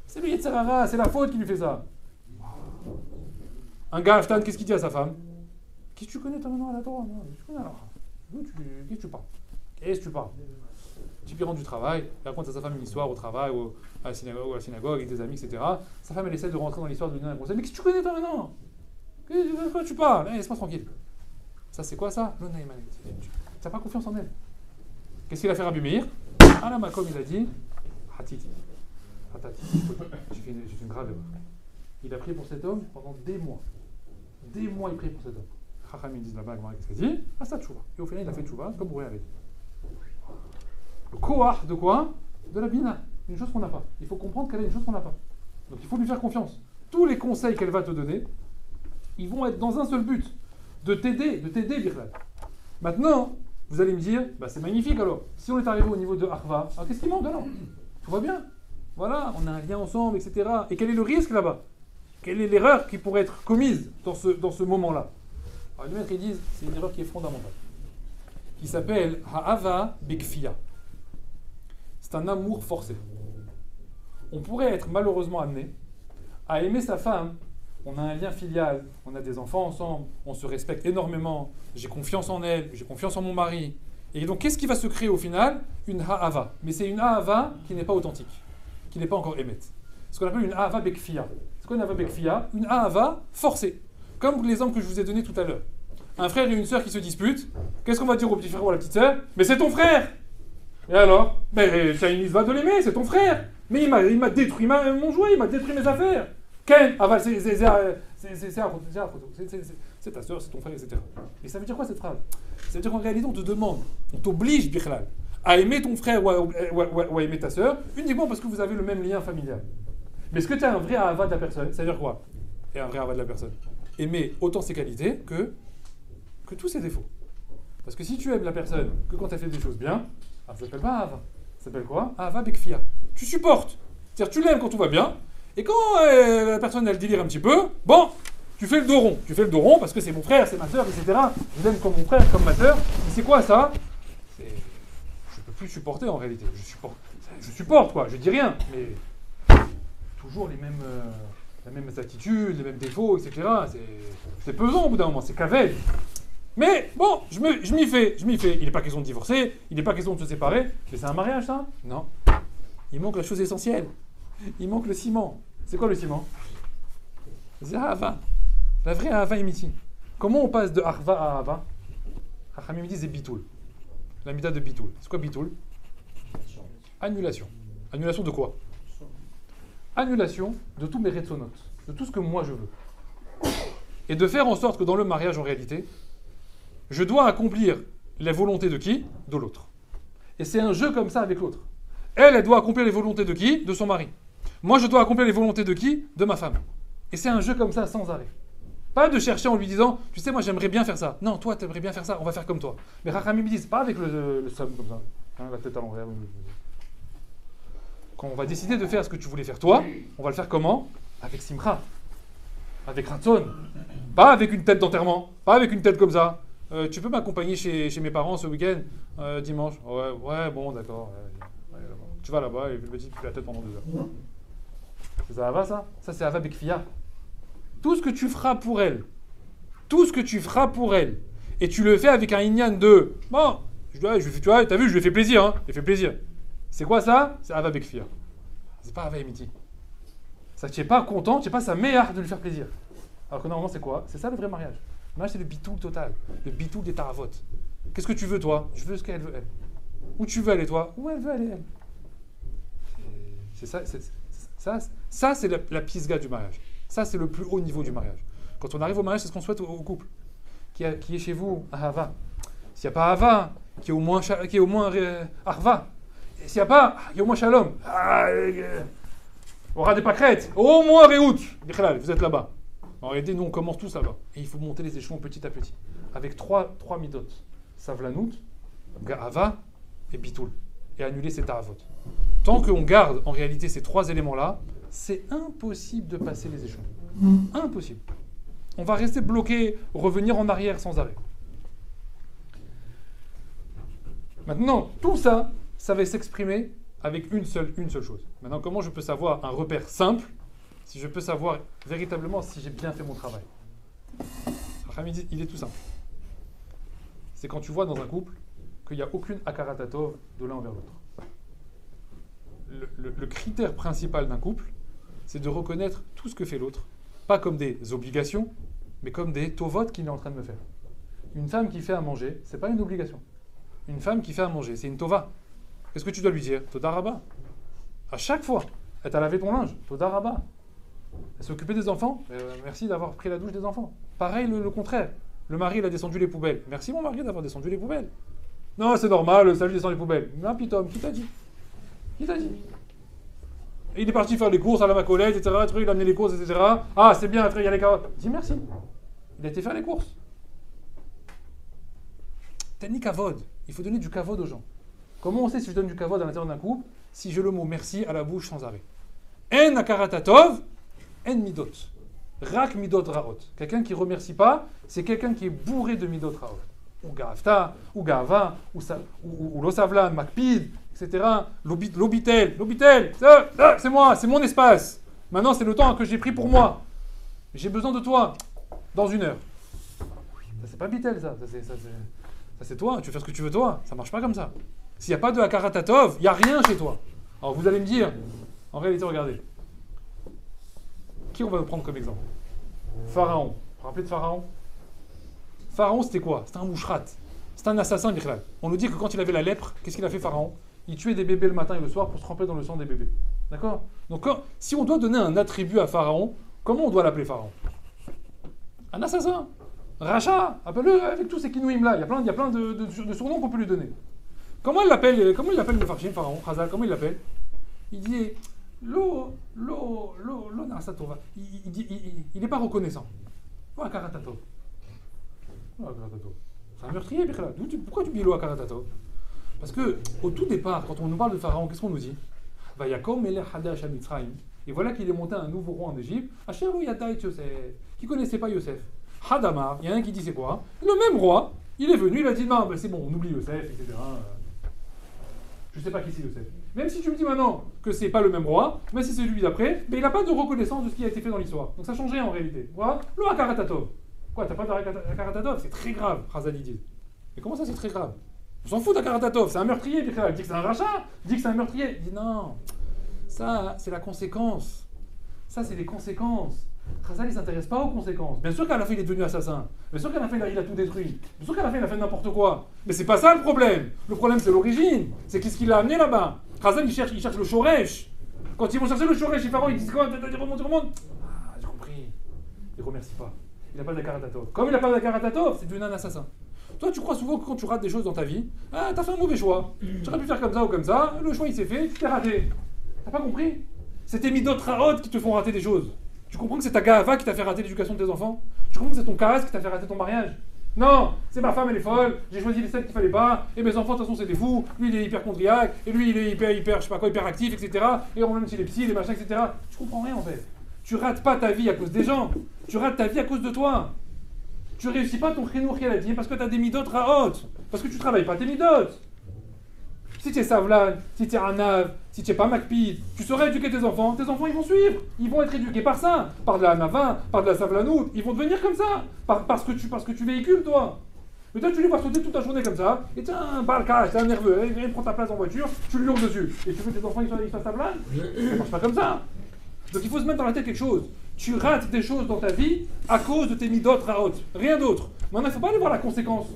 C'est lui, Yetzirara, c'est la faute qui lui fait ça. Un gars, Aftan, qu'est-ce qu'il dit à sa femme? Qu'est-ce que tu connais toi maintenant à la Torah? Qu'est-ce que tu connais alors? Qu'est-ce que tu parles? Qu'est-ce que tu parles? Type, il rentre du travail, il raconte à sa femme une histoire au travail, ou à la synagogue, avec des amis, etc. Sa femme, elle essaie de rentrer dans l'histoire, de lui donner un conseil. Mais qu'est-ce que tu connais toi maintenant? De quoi tu parles? Laisse-moi tranquille. Ça, c'est quoi ça? Tu n'as pas confiance en elle. Qu'est-ce qu'il a fait Rabbi Meir? Ah là, comme il a dit, Hatiti. J'ai fait une grave erreur. Il a prié pour cet homme pendant des mois. Des mois, il prie pour cet homme. Chacham, ils disent là-bas, qu'est-ce qu'il dit? Ah, ça, tchouva. Et au final, il a fait tchouva, comme Bourré avait dit. Le koach de quoi? De la bina. Une chose qu'on n'a pas. Il faut comprendre qu'elle est une chose qu'on n'a pas. Donc il faut lui faire confiance. Tous les conseils qu'elle va te donner, ils vont être dans un seul but. De t'aider, Birlal. Maintenant, vous allez me dire, bah c'est magnifique alors. Si on est arrivé au niveau de Arva, alors qu'est-ce qui manque alors? Tout va bien. Voilà, on a un lien ensemble, etc. Et quel est le risque là-bas? Quelle est l'erreur qui pourrait être commise dans ce moment-là? Alors les maîtres ils disent, c'est une erreur qui est fondamentale. Qui s'appelle Ha'ava Bekfia. C'est un amour forcé. On pourrait être malheureusement amené à aimer sa femme. On a un lien filial, on a des enfants ensemble, on se respecte énormément, j'ai confiance en elle, j'ai confiance en mon mari. Et donc, qu'est-ce qui va se créer au final? Une ha'ava. Mais c'est une ha'ava qui n'est pas authentique, qui n'est pas encore émette. Ce qu'on appelle une ha'ava bekfia. C'est quoi une ha'ava bekfia? Une ha'ava forcée. Comme l'exemple que je vous ai donné tout à l'heure. Un frère et une sœur qui se disputent, qu'est-ce qu'on va dire au petit frère ou à la petite sœur? Mais c'est ton frère! Et alors? Ben, ça va de l'aimer, c'est ton frère! Mais il m'a détruit mon jouet, il m'a détruit mes affaires! Ken, c'est ta soeur, c'est ton frère, etc. Et ça veut dire quoi cette phrase? Ça veut dire qu'en réalité, on te demande, on t'oblige, Bichlal, à aimer ton frère ou à aimer ta soeur, uniquement parce que vous avez le même lien familial. Mais est-ce que tu as un vrai ahava de la personne? Ça veut dire quoi? Et un vrai ahava de la personne. Aimer autant ses qualités que tous ses défauts. Parce que si tu aimes la personne que quand elle fait des choses bien, ça s'appelle pas ahava. Ça s'appelle quoi? Ahava bekfia. Tu supportes. C'est-à-dire tu l'aimes quand tout va bien. Et quand la personne elle délire un petit peu, bon, tu fais le dos rond. Tu fais le dos rond parce que c'est mon frère, c'est ma soeur, etc. Je l'aime comme mon frère, comme ma soeur. Mais c'est quoi ça? Je ne peux plus supporter en réalité. Je supporte quoi, je dis rien. Mais toujours les mêmes attitudes, les mêmes défauts, etc. C'est pesant au bout d'un moment, c'est cavel. Mais bon, je m'y fais. Il n'est pas question de divorcer, il n'est pas question de se séparer. Mais c'est un mariage ça? Non. Il manque la chose essentielle. Il manque le ciment. C'est quoi le ciment? C'est Ahava. La vraie Ahava émiti. Comment on passe de Arva à Ahava? Chachamim dit c'est Bitoul. La mida de Bitoul. C'est quoi Bitoul? Annulation. Annulation de quoi? Annulation de tous mes retsonot, de tout ce que moi je veux. Et de faire en sorte que dans le mariage, en réalité, je dois accomplir les volontés de qui? De l'autre. Et c'est un jeu comme ça avec l'autre. Elle doit accomplir les volontés de qui? De son mari. Moi, je dois accomplir les volontés de qui? De ma femme. Et c'est un jeu comme ça, sans arrêt. Pas de chercher en lui disant, tu sais, moi, j'aimerais bien faire ça. Non, toi, tu aimerais bien faire ça, on va faire comme toi. Mais Rachamim me disent, pas avec le somme comme ça. Hein, la tête à l'envers. Quand on va décider de faire ce que tu voulais faire toi, on va le faire comment? Avec Simcha. Avec Ratzon. Pas avec une tête d'enterrement. Pas avec une tête comme ça. Tu peux m'accompagner chez mes parents ce week-end, dimanche? Ouais, bon, d'accord. Ouais, tu vas là-bas et le petit, tu fais la tête pendant 2 heures. C'est Ahava, ça? Ça, c'est Ahava Bekfia. Tout ce que tu feras pour elle, et tu le fais avec un inyan de bon, tu vois, t'as vu, je lui ai fait plaisir, hein, je lui ai fait plaisir. C'est quoi ça? C'est Ahava Bekfia. C'est pas Ahava Emiti. Ça, tu n'es pas content, tu n'es pas sa meilleure de lui faire plaisir. Alors que normalement, c'est quoi? C'est ça le vrai mariage. Le mariage, c'est le bitoul total, le bitoul des taravot. Qu'est-ce que tu veux, toi? Je veux ce qu'elle veut, elle. Où tu veux aller, toi? Où elle veut aller, elle. C'est ça, c'est la pisga du mariage. Ça, c'est le plus haut niveau du mariage. Quand on arrive au mariage, c'est ce qu'on souhaite au couple. Qui est chez vous, Ahava. S'il n'y a pas Ahava, qui est au moins Arva. S'il n'y a pas, il y a au moins Shalom. Aura des pâquerettes. Au moins Réout. Vous êtes là-bas. En réalité, nous, on commence tous là-bas. Et il faut monter les échelons petit à petit. Avec trois midotes. Savlanout, Ga'ava et Bitoul. Et annuler ces taravot. Tant qu'on garde, en réalité, ces 3 éléments-là, c'est impossible de passer les échelons. Impossible. On va rester bloqué, revenir en arrière sans arrêt. Maintenant, tout ça, ça va s'exprimer avec une seule chose. Maintenant, comment je peux savoir un repère simple, si je peux savoir véritablement si j'ai bien fait mon travail? Il est tout simple. C'est quand tu vois dans un couple qu'il n'y a aucune akaratatov de l'un envers l'autre. Le critère principal d'un couple, c'est de reconnaître tout ce que fait l'autre, pas comme des obligations, mais comme des tovot qu'il est en train de me faire. Une femme qui fait à manger, c'est pas une obligation. Une femme qui fait à manger, c'est une tova. Qu'est-ce que tu dois lui dire? Toda Rabba. À chaque fois, elle t'a lavé ton linge, Toda Rabba. Elle s'est occupée des enfants, merci d'avoir pris la douche des enfants. Pareil, le contraire. Le mari, il a descendu les poubelles. Merci mon mari d'avoir descendu les poubelles. Non, c'est normal, ça lui descend les poubelles. Non, pitom, qui t'a dit? Qui t'a dit? Et il est parti faire les courses à la Macolette, etc. Il a amené les courses, etc. Ah, c'est bien, après il y a les carottes. Dis merci. Il a été faire les courses. T'as ni kavod. Il faut donner du kavod aux gens. Comment on sait si je donne du kavod à l'intérieur d'un couple? Si j'ai le mot merci à la bouche sans arrêt. En akaratatov, en midot. Rak midot raot. Quelqu'un qui ne remercie pas, c'est quelqu'un qui est bourré de midot raot. Ou gafta, ou gava, ou losavlan, makpid, etc. L'obitel, c'est moi, c'est mon espace. Maintenant, c'est le temps que j'ai pris pour moi. J'ai besoin de toi dans 1 heure. Ça, c'est pas bitel, ça. Ça, c'est toi. Tu fais ce que tu veux, toi. Ça marche pas comme ça. S'il n'y a pas de akaratatov, il n'y a rien chez toi. Alors, vous allez me dire, en réalité, regardez. Qui on va prendre comme exemple? Pharaon. Vous vous rappelez de Pharaon? Pharaon, c'était quoi? C'était un mouchrat. C'était un assassin, Bichlal. On nous dit que quand il avait la lèpre, qu'est-ce qu'il a fait, Pharaon? Il tuait des bébés le matin et le soir pour se tremper dans le sang des bébés. D'accord? Donc, si on doit donner un attribut à Pharaon, comment on doit l'appeler Pharaon? Un assassin. Racha. Appelle-le avec tous ces kinouïm-là. Il y a plein de surnoms qu'on peut lui donner. Comment il l'appelle le Farshim, Pharaon? Chazal, comment il l'appelle? Il dit... Il n'est pas reconnaissant. C'est un meurtrier, Bichlal. Pourquoi tu dis lo akaratato? Parce que, au tout départ, quand on nous parle de Pharaon, qu'est-ce qu'on nous dit? Et voilà qu'il est monté un nouveau roi en Égypte, qui ne connaissait pas Yosef. Hadamar, il y a un qui dit c'est quoi? Le même roi, il est venu, il a dit non, mais c'est bon, on oublie Yosef, etc. Je ne sais pas qui c'est Yosef. Même si tu me dis maintenant que c'est pas le même roi, même si c'est lui d'après, mais il n'a pas de reconnaissance de ce qui a été fait dans l'histoire. Donc ça change rien en réalité. Voilà. Le Akaratatov. Quoi, t'as pas d'Akaratatov? C'est très grave, Razali dit. Mais comment ça c'est très grave? On s'en fout d'Akaratatov, c'est un meurtrier, il dit que c'est un rachat, il dit que c'est un meurtrier. Il dit non, ça c'est la conséquence. Ça c'est les conséquences. Razali ne s'intéresse pas aux conséquences. Bien sûr qu'à la fin il est devenu assassin. Bien sûr qu'à la fin il a tout détruit. Bien sûr qu'à la fin il a fait n'importe quoi. Mais c'est pas ça le problème. Le problème c'est l'origine. C'est qu'est-ce qu'il a amené là-bas. Razali il cherche le shoresh. Quand ils vont chercher le shoresh, les pharaons ils disent quoi? Remonte. Ah, j'ai compris. Il ne remercie pas. Il n'a pas d'Akaratatov. Comme il n'a pas d'Akaratatov, c'est devenu un assassin. Toi, tu crois souvent que quand tu rates des choses dans ta vie, ah, t'as fait un mauvais choix. Tu aurais pu faire comme ça ou comme ça. Le choix il s'est fait, tu t'es raté. T'as pas compris? C'est tes midot raot qui te font rater des choses. Tu comprends que c'est ta gava qui t'a fait rater l'éducation de tes enfants? Tu comprends que c'est ton casse qui t'a fait rater ton mariage? Non, c'est ma femme, elle est folle, j'ai choisi les celles qu'il fallait pas, et mes enfants, de toute façon, c'est des fous, lui, il est hyperchondriaque, et lui, il est hyper, je sais pas quoi, hyperactif, etc. Et on même chez les psys, les machins, etc. Tu comprends rien, en fait. Tu rates pas ta vie à cause des gens, tu rates ta vie à cause de toi. Tu réussis pas ton chinour qui a dit parce que t'as des midot raot, parce que tu travailles pas tes midot. Si tu es savlan, si tu es anav, si tu n'es pas makpid, tu saurais éduquer tes enfants ils vont suivre, ils vont être éduqués par ça, par de la anava, par de la savlanout, ils vont devenir comme ça, parce que tu véhicules toi. Mais toi tu les vois sauter toute la journée comme ça, et t'es un balka, t'es un nerveux, il prend ta place en voiture, tu lui hurles dessus, et tu veux que tes enfants ils soient savlan? Ça marche pas comme ça. Donc il faut se mettre dans la tête quelque chose. Tu rates des choses dans ta vie à cause de tes midot raot, rien d'autre. Maintenant il faut pas aller voir la conséquence.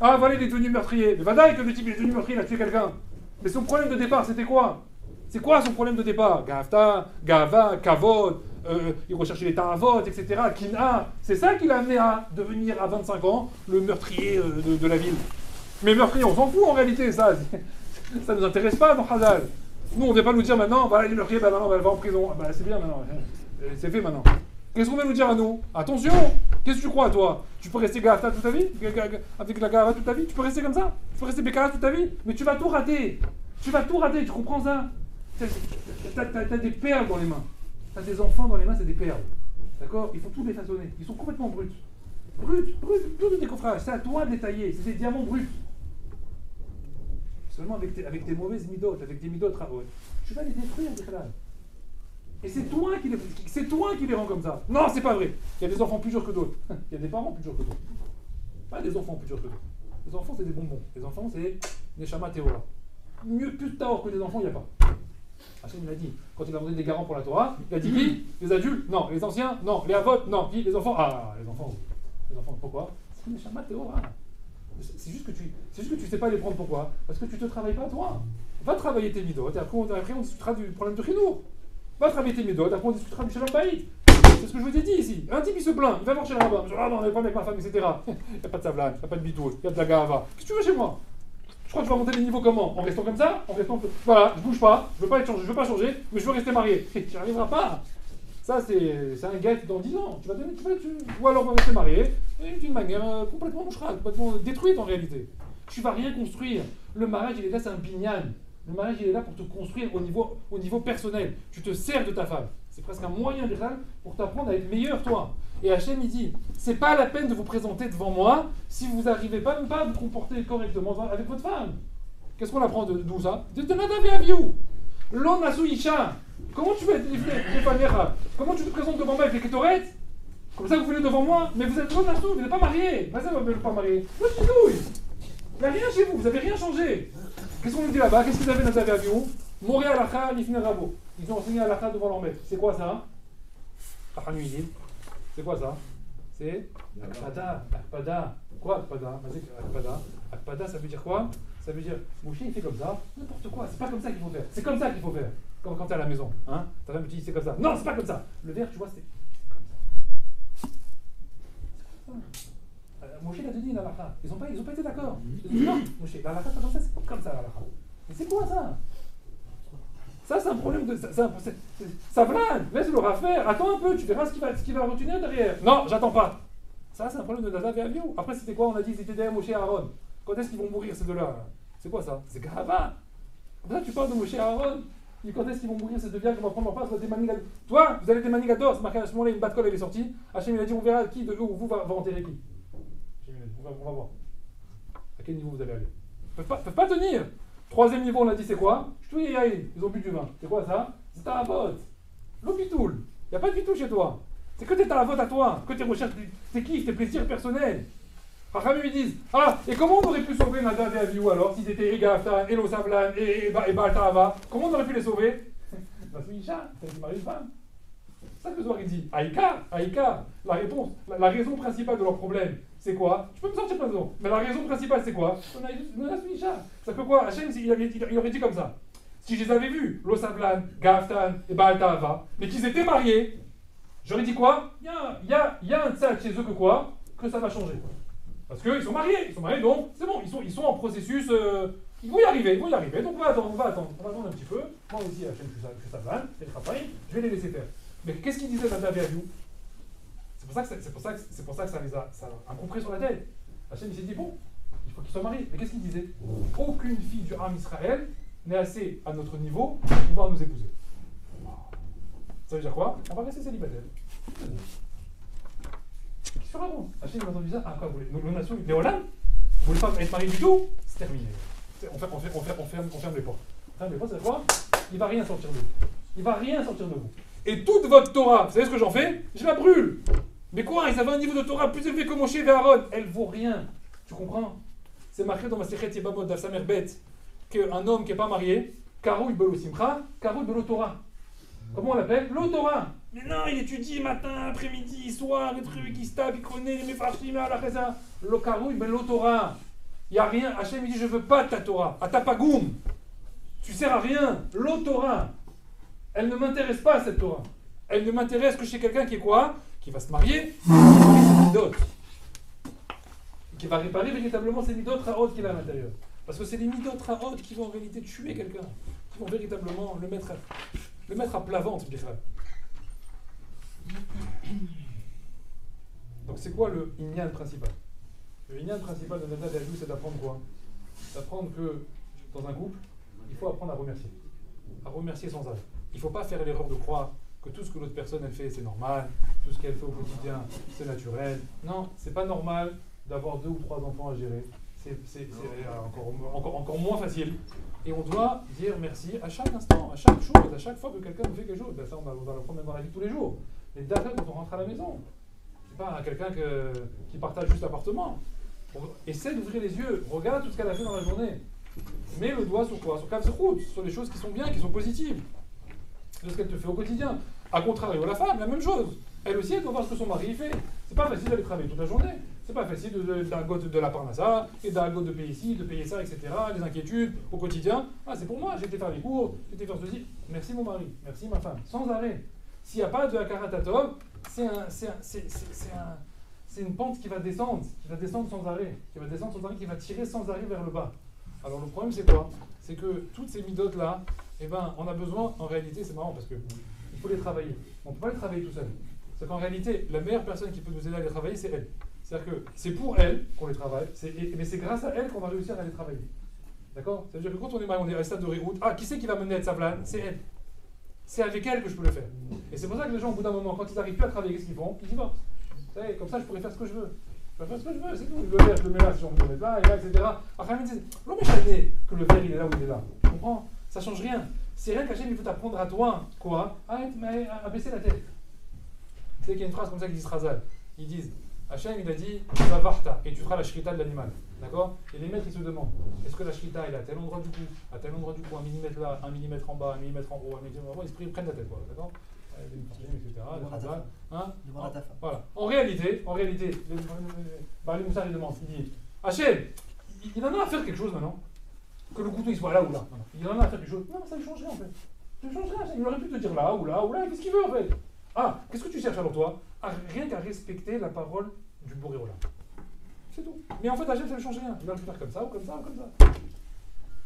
Ah, voilà, il est devenu meurtrier. Mais vadaï que le type est devenu meurtrier, il a tué quelqu'un. Mais son problème de départ, c'était quoi? C'est quoi son problème de départ? Gafta, Gava, Kavod, il recherchait les Taravot, etc. Kina. C'est ça qui l'a amené à devenir, à 25 ans, le meurtrier de la ville. Mais meurtrier, on s'en fout en réalité, ça. Ça ne nous intéresse pas dans Hazal. Nous, on ne vient pas nous dire maintenant, voilà, il est meurtrier, bah maintenant, on va le voir en prison. Bah, c'est bien maintenant. C'est fait maintenant. Qu'est-ce qu'on va nous dire à nous? Attention! Qu'est-ce que tu crois, toi? Tu peux rester Gafta toute ta vie? Avec la Gava toute ta vie? Tu peux rester comme ça? Tu peux rester Bekara toute ta vie? Mais tu vas tout rater! Tu vas tout rater, tu comprends ça? T'as des perles dans les mains. T'as des enfants dans les mains, c'est des perles. D'accord? Il faut tout défaçonner. Ils sont complètement bruts. Bruts, tout le décoffrage. C'est à toi de les tailler. C'est des diamants bruts. Seulement avec tes mauvaises midotes, avec des midotes rabotes. Tu vas les détruire, Bichlal. Et c'est toi qui les rends comme ça. Non, c'est pas vrai. Il y a des enfants plus durs que d'autres. Il y a des parents plus durs que d'autres. Pas des enfants plus durs que d'autres. Les enfants, c'est des bonbons. Les enfants, c'est des chamas théora. Mieux, plus de taor que des enfants, il n'y a pas. Hachem, il a dit, quand il a demandé des garants pour la Torah, il a dit qui? Les adultes? Non. Les anciens? Non. Les avotes? Non. Qui? Les enfants? Ah, les enfants. Les enfants, pourquoi? C'est des chamas théora. C'est juste que tu sais pas les prendre. Pourquoi? Parce que tu te travailles pas toi. Va travailler tes midotes et après on discutera du problème de chinour. Va travailler tes midotes, après on discutera du shalom baït. C'est ce que je vous ai dit ici. Un type il se plaint, il va voir chez le rabbin. Ah non, on n'est pas avec ma femme, etc. Il n'y a pas de savlan, il n'y a pas de bitoul, il y a de la gahava. Qu'est-ce que tu veux chez moi? Je crois que je vais monter les niveaux comment? En restant comme ça? En restant. Voilà, je bouge pas, je veux pas être changé, je veux pas changer, mais je veux rester marié. Tu n'y arriveras pas. Ça, c'est un gars dans 10 ans. Ou alors on va rester marié, d'une manière complètement mouchra, complètement détruite en réalité. Tu vas rien construire. Le mariage, il est là, c'est un binyan. Le mariage, il est là pour te construire au niveau personnel. Tu te sers de ta femme. C'est presque un moyen pour t'apprendre à être meilleur, toi. Et Hachem, il dit, c'est pas la peine de vous présenter devant moi si vous n'arrivez pas même pas à vous comporter correctement avec votre femme. Qu'est-ce qu'on apprend d'où ça? De Nadav et Avihu. L'on a Isha. Comment tu vas être Comment tu te présentes devant moi avec les kétorettes? Comme ça, vous venez devant moi, mais vous êtes l'on Nassou, vous n'êtes pas marié. Mais ça, vous n'êtes pas marié. Moi, je suis douille. Il n'y a rien chez vous, vous n'avez rien changé. Qu'est-ce qu'on nous dit là-bas? Qu'est-ce qu'ils avaient Nadav et Avihu? Moré Alakha, Lifne Rabo. Ils ont enseigné Alakha devant leur maître. C'est quoi ça? C'est quoi ça? C'est Akpada. Akpada. Quoi Akpada? Akpada, ça veut dire quoi? Ça veut dire, Moshe il fait comme ça, n'importe quoi, c'est pas comme ça qu'il faut faire. C'est comme ça qu'il faut faire. Comme quand t'es à la maison. Hein? Ta femme te dit c'est comme ça. Non, c'est pas comme ça. Le verre, tu vois, c'est comme ça. Moshe il a dit l'alakha. Ils ont pas été d'accord. Ils ont dit non, Moshe, l'alakha, c'est comme ça l'alakha. Mais c'est quoi ça? Ça, c'est un problème de. Ça vlane, laisse-le faire. Attends un peu, tu verras ce qu'il va retenir derrière. Non, j'attends pas. Ça, c'est un problème de Nadav et Avihu. Après, c'était quoi? On a dit ils étaient derrière Moshe et Aaron. Quand est-ce qu'ils vont mourir ces deux-là? C'est quoi ça? C'est Gahava. Comme ça, tu parles de Moshe et Aaron. Et quand est-ce qu'ils vont mourir ces deux-là qui vont prendre leur place? Des manigadors. Toi, vous allez des manigadors. C'est marqué à ce moment-là, une batte-colle, elle est sortie. Hachem, il a dit on verra qui de eux ou vous va enterrer qui. On va voir. À quel niveau vous allez aller? Ils peuvent pas tenir. Troisième niveau, on a dit c'est quoi? Ils ont bu du vin. C'est quoi ça? C'est ta vote. L'hôpitoul. Il n'y a pas de bitoul chez toi. C'est que t'es ta vote à toi. Que tes recherches, tes kiffs, tes plaisirs personnels. Rachamim ils disent ah, et comment on aurait pu sauver Nadav et Avihu alors s'ils étaient Egaftan, Elo Savlan et Baal Tahava? Comment on aurait pu les sauver? Isha, c'est marié une femme. C'est ça que le Zohar il dit. Aïka, la réponse, la raison principale de leur problème, c'est quoi? Tu peux me sortir plein de raisons, mais la raison principale c'est quoi? Isha. Ça fait quoi? Hachem il aurait dit comme ça. Si je les avais vus, Lo Savlan, Gaftan et Baal Tahava, mais qu'ils étaient mariés, j'aurais dit quoi? Il y a un tzad chez eux que quoi? Que ça va changer. Parce qu'ils sont mariés, donc c'est bon, ils sont en processus, ils vont y arriver, donc on va attendre un petit peu. Moi aussi, Hachem, je suis sa vanne, je vais les laisser faire. Mais qu'est-ce qu'ils disaient Nadav et Avihu? C'est pour ça que ça les a incompris sur la tête. Hachem, il s'est dit, bon, il faut qu'ils soient mariés. Mais qu'est-ce qu'il disait? Aucune fille du Ham Israël n'est assez à notre niveau pour pouvoir nous épouser. Ça veut dire quoi? On va rester célibataire. Qu'est-ce que raconte? Hachem il a entendu ça. Ah quoi, nos nations, les Olam, vous voulez pas être mariés du tout? C'est terminé. On ferme les portes. Ferme les portes, c'est quoi? Il va rien sortir de vous. Et toute votre Torah, vous savez ce que j'en fais? Je la brûle. Mais quoi? Ils avaient un niveau de Torah plus élevé que Moshe et Aaron. Elle vaut rien. Tu comprends? C'est marqué dans ma Masechet Yebamot d'Al Samer Bet qu'un homme qui n'est pas marié, Karoui Belo Simcha, Karoui Belo Torah. Comment on l'appelle? Lo Torah. Mais non, il étudie matin, après-midi, soir, les trucs, il se tape, il connaît les méfarchim, la chesa. Lo Karoui Belo Torah. Il n'y a rien. Hachem il dit je veux pas de ta Torah. Atapagoum. Tu sers à rien. Lo Torah. Elle ne m'intéresse pas cette Torah. Elle ne m'intéresse que chez quelqu'un qui est quoi? Qui va se marier, qui va réparer ses midot. Qui va réparer véritablement ses midot raot qu'il a à l'intérieur. Parce que c'est les midot raot qui vont en réalité tuer quelqu'un. Qui vont véritablement le mettre à plat ventre. Donc c'est quoi le inyan principal? Le inyan principal de Nadav et Avihu, c'est d'apprendre quoi? D'apprendre que dans un couple, il faut apprendre à remercier. À remercier sans arrêt. Il ne faut pas faire l'erreur de croire que tout ce que l'autre personne elle fait c'est normal, tout ce qu'elle fait au quotidien c'est naturel. Non, c'est pas normal d'avoir 2 ou 3 enfants à gérer. C'est encore moins facile. Et on doit dire merci à chaque instant, à chaque chose, à chaque fois que quelqu'un nous fait quelque chose. Ben ça, on va le prendre même dans la vie de tous les jours. Mais d'ailleurs, quand on rentre à la maison, c'est pas quelqu'un qui partage juste l'appartement. Essaie d'ouvrir les yeux, regarde tout ce qu'elle a fait dans la journée. Mets le doigt sur quoi? Sur quatre routes, sur les choses qui sont bien, qui sont positives. De ce qu'elle te fait au quotidien. A contrario, la femme, la même chose. Elle aussi, elle doit voir ce que son mari fait. C'est pas facile d'aller travailler toute la journée. C'est pas facile de la parnassa, et de payer ci, de payer ça, etc. Les inquiétudes au quotidien. Ah, c'est pour moi, j'ai été faire les cours, j'ai été faire ceci. Merci mon mari, merci ma femme. Sans arrêt. S'il n'y a pas de hakarat hatov, c'est une pente qui va descendre sans arrêt, qui va tirer sans arrêt vers le bas. Alors le problème c'est quoi? C'est que toutes ces midotes là, eh ben, on a besoin, en réalité c'est marrant parce que il faut les travailler. On ne peut pas les travailler tout seul. C'est qu'en réalité, la meilleure personne qui peut nous aider à les travailler, c'est elle. C'est-à-dire que c'est pour elle qu'on les travaille, mais c'est grâce à elle qu'on va réussir à les travailler. D'accord? Ça veut dire que quand on est marié, on est à un stade de réroute, qui c'est qui va mener à sa plane? C'est elle. C'est avec elle que je peux le faire. Et c'est pour ça que les gens, au bout d'un moment, quand ils n'arrivent plus à travailler, qu'est-ce qu'ils font? Ils divorcent. Vous savez, comme ça, je pourrais faire ce que je veux. Je peux faire ce que je veux, c'est tout. Le verre, je le mets là, si j'ai envie de le mettre là, et là, etc. Après, l'homme est chané que le verre, il est là où il est là. Tu comprends? Ça change rien. C'est rien qu'Hachem, il faut t'apprendre à toi, quoi? À baisser la tête. Tu sais qu'il y a une phrase comme ça qui dit Razal. Ils disent, Hachem, il a dit, va varta, et tu feras la shrita de l'animal. D'accord? Et les maîtres, ils se demandent, est-ce que la shrita, elle est à tel endroit du cou, à tel endroit du cou, 1 millimètre là, 1 millimètre en bas, 1 millimètre en haut, 1 millimètre en haut, ils prennent la tête, quoi. D'accord? Etc. Hein? Voilà. En réalité, Barry Moussar, il demande, il dit, Hachem, il en a à faire quelque chose maintenant. Que le couteau il soit là ou là. Il en a à faire quelque chose. Non, mais ça ne change rien en fait. Ça ne change rien. Il aurait pu te dire là ou là ou là. Qu'est-ce qu'il veut en fait? Qu'est-ce que tu cherches alors toi? Rien qu'à respecter la parole du Boréola. C'est tout. Mais en fait, Hachem, ça ne change rien. Il aurait pu faire comme ça ou comme ça ou comme ça.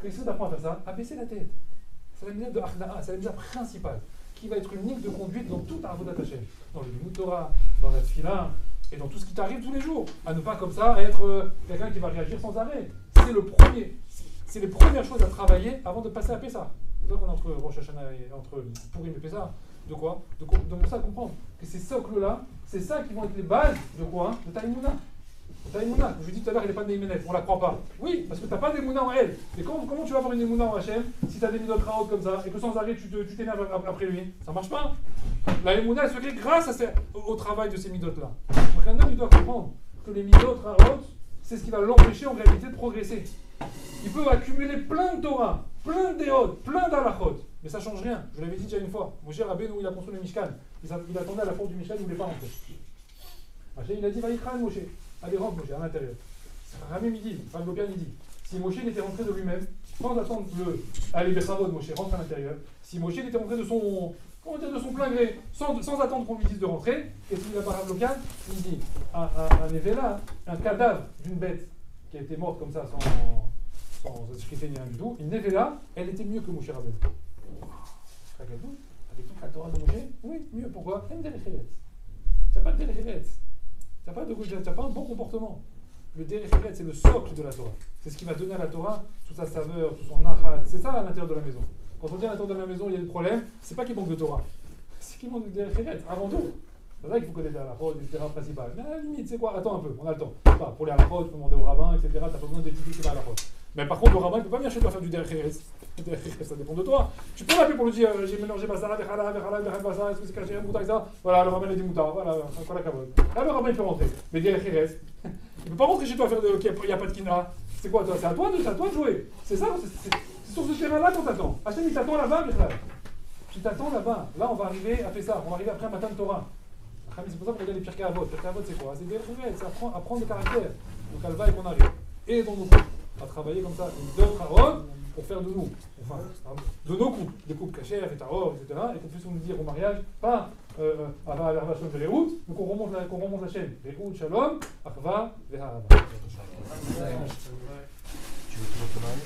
Qu'est-ce que tu apprends à faire ça? À baisser la tête. C'est la misère de Achda'a, c'est la misère principale qui va être une ligne de conduite dans toute Avodat Hachem. Dans le Limud Torah, dans la Tfila et dans tout ce qui t'arrive tous les jours. À ne pas comme ça être quelqu'un qui va réagir sans arrêt. C'est les premières choses à travailler avant de passer à Pessah. C'est pour ça qu'on est entre Rosh Hashanah et entre Purim et Pessah. De quoi? De commencer à comprendre que ces socles-là, c'est ça qui vont être les bases de quoi? De ta Emouna. Ta Emouna. Je vous dis tout à l'heure, elle n'est pas Neimenet, on ne la croit pas. Oui, parce que tu n'as pas d'Emouna en elle. Et comment tu vas avoir une Emouna en Hachem si tu as des minot raot comme ça et que sans arrêt tu t'énerves après lui? Ça ne marche pas. La Emouna, elle se crée grâce au travail de ces midotes-là. Donc un homme, il doit comprendre que les minot raot, c'est ce qui va l'empêcher en réalité de progresser. Il peut accumuler plein de Torah, plein de déodes, plein d'alachot, mais ça ne change rien. Je l'avais dit déjà une fois. Moshe Rabbeinu, il a construit le Mishkan. Il attendait à la porte du Mishkan, il ne voulait pas rentrer. Il a dit, va-y, Moshe. Allez, rentre Moshe, à l'intérieur. Ramim, il dit, Lopian, il dit, si Moshe était rentré de lui-même, sans attendre allez, Bessavod, Moshe, rentre à l'intérieur. Si Moshe était rentré de son plein gré, sans attendre qu'on lui dise de rentrer, qu'est-ce qu'il a par Lopian? Il dit, un évéla, un cadavre d'une bête qui a été morte comme ça, sans scruter ni rien du tout, une Nevela, elle était mieux que Moshe Rabbeinu. Avec toute la Torah de Moshe, oui, mieux. Pourquoi? Tu n'as pas de Derech. Tu n'as pas un bon comportement. Le Derech, c'est le socle de la Torah. C'est ce qui va donner à la Torah toute sa saveur, tout son nachat. C'est ça à l'intérieur de la maison. Quand on dit à l'intérieur de la maison, il y a des problèmes, c'est pas qu'il manque de Torah. C'est qu'il manque de Derech, avant tout. C'est vrai qu'il faut connaître la halachot, etc. principal. Mais à la limite, c'est quoi? Attends un peu, on a le temps. Pour les halachot, tu peux demander au rabbin, etc. Tu n'as pas besoin d'étudier sur la halachot. Mais par contre, le rabbin, il ne peut pas venir chez toi faire du derech eretz. Le derech eretz, ça dépend de toi. Tu peux l'appeler pour lui dire j'ai mélangé basara, vechala, basara, est-ce que c'est caché, mouta, etc. Voilà, le rabbin, il dit mouta, voilà, quoi la kavod. Là, le rabbin, il peut rentrer. Mais derech eretz, il ne peut pas rentrer chez toi faire il n'y a pas de kina. C'est quoi, toi? C'est à toi de jouer. C'est ça, c'est sur ce terrain-là qu'on t'attend. Hachem, il t'attend là-bas, Bechal. Tu t'attends là-bas. Là, on va arriver à Pessah. On va arriver après un matin de Torah. C'est pour ça qu'on regarde les Pirkei Avot. Pirkei Avot, c'est quoi? C'est derech eretz, c'est apprendre le caractère. Donc, Alva, et qu'on arrive. Et dans nos couples, à travailler comme ça, une d'autres harodes pour faire de nous, enfin, de nos couples, des couples cachés, et tarot, etc. Et qu'on puisse nous dire au mariage, pas Ava, Arva, Shalom, Verehout, mais qu'on remonte la chaîne. Verehout, Shalom, Arva, Ve'ahava. Tu veux toujours te marier?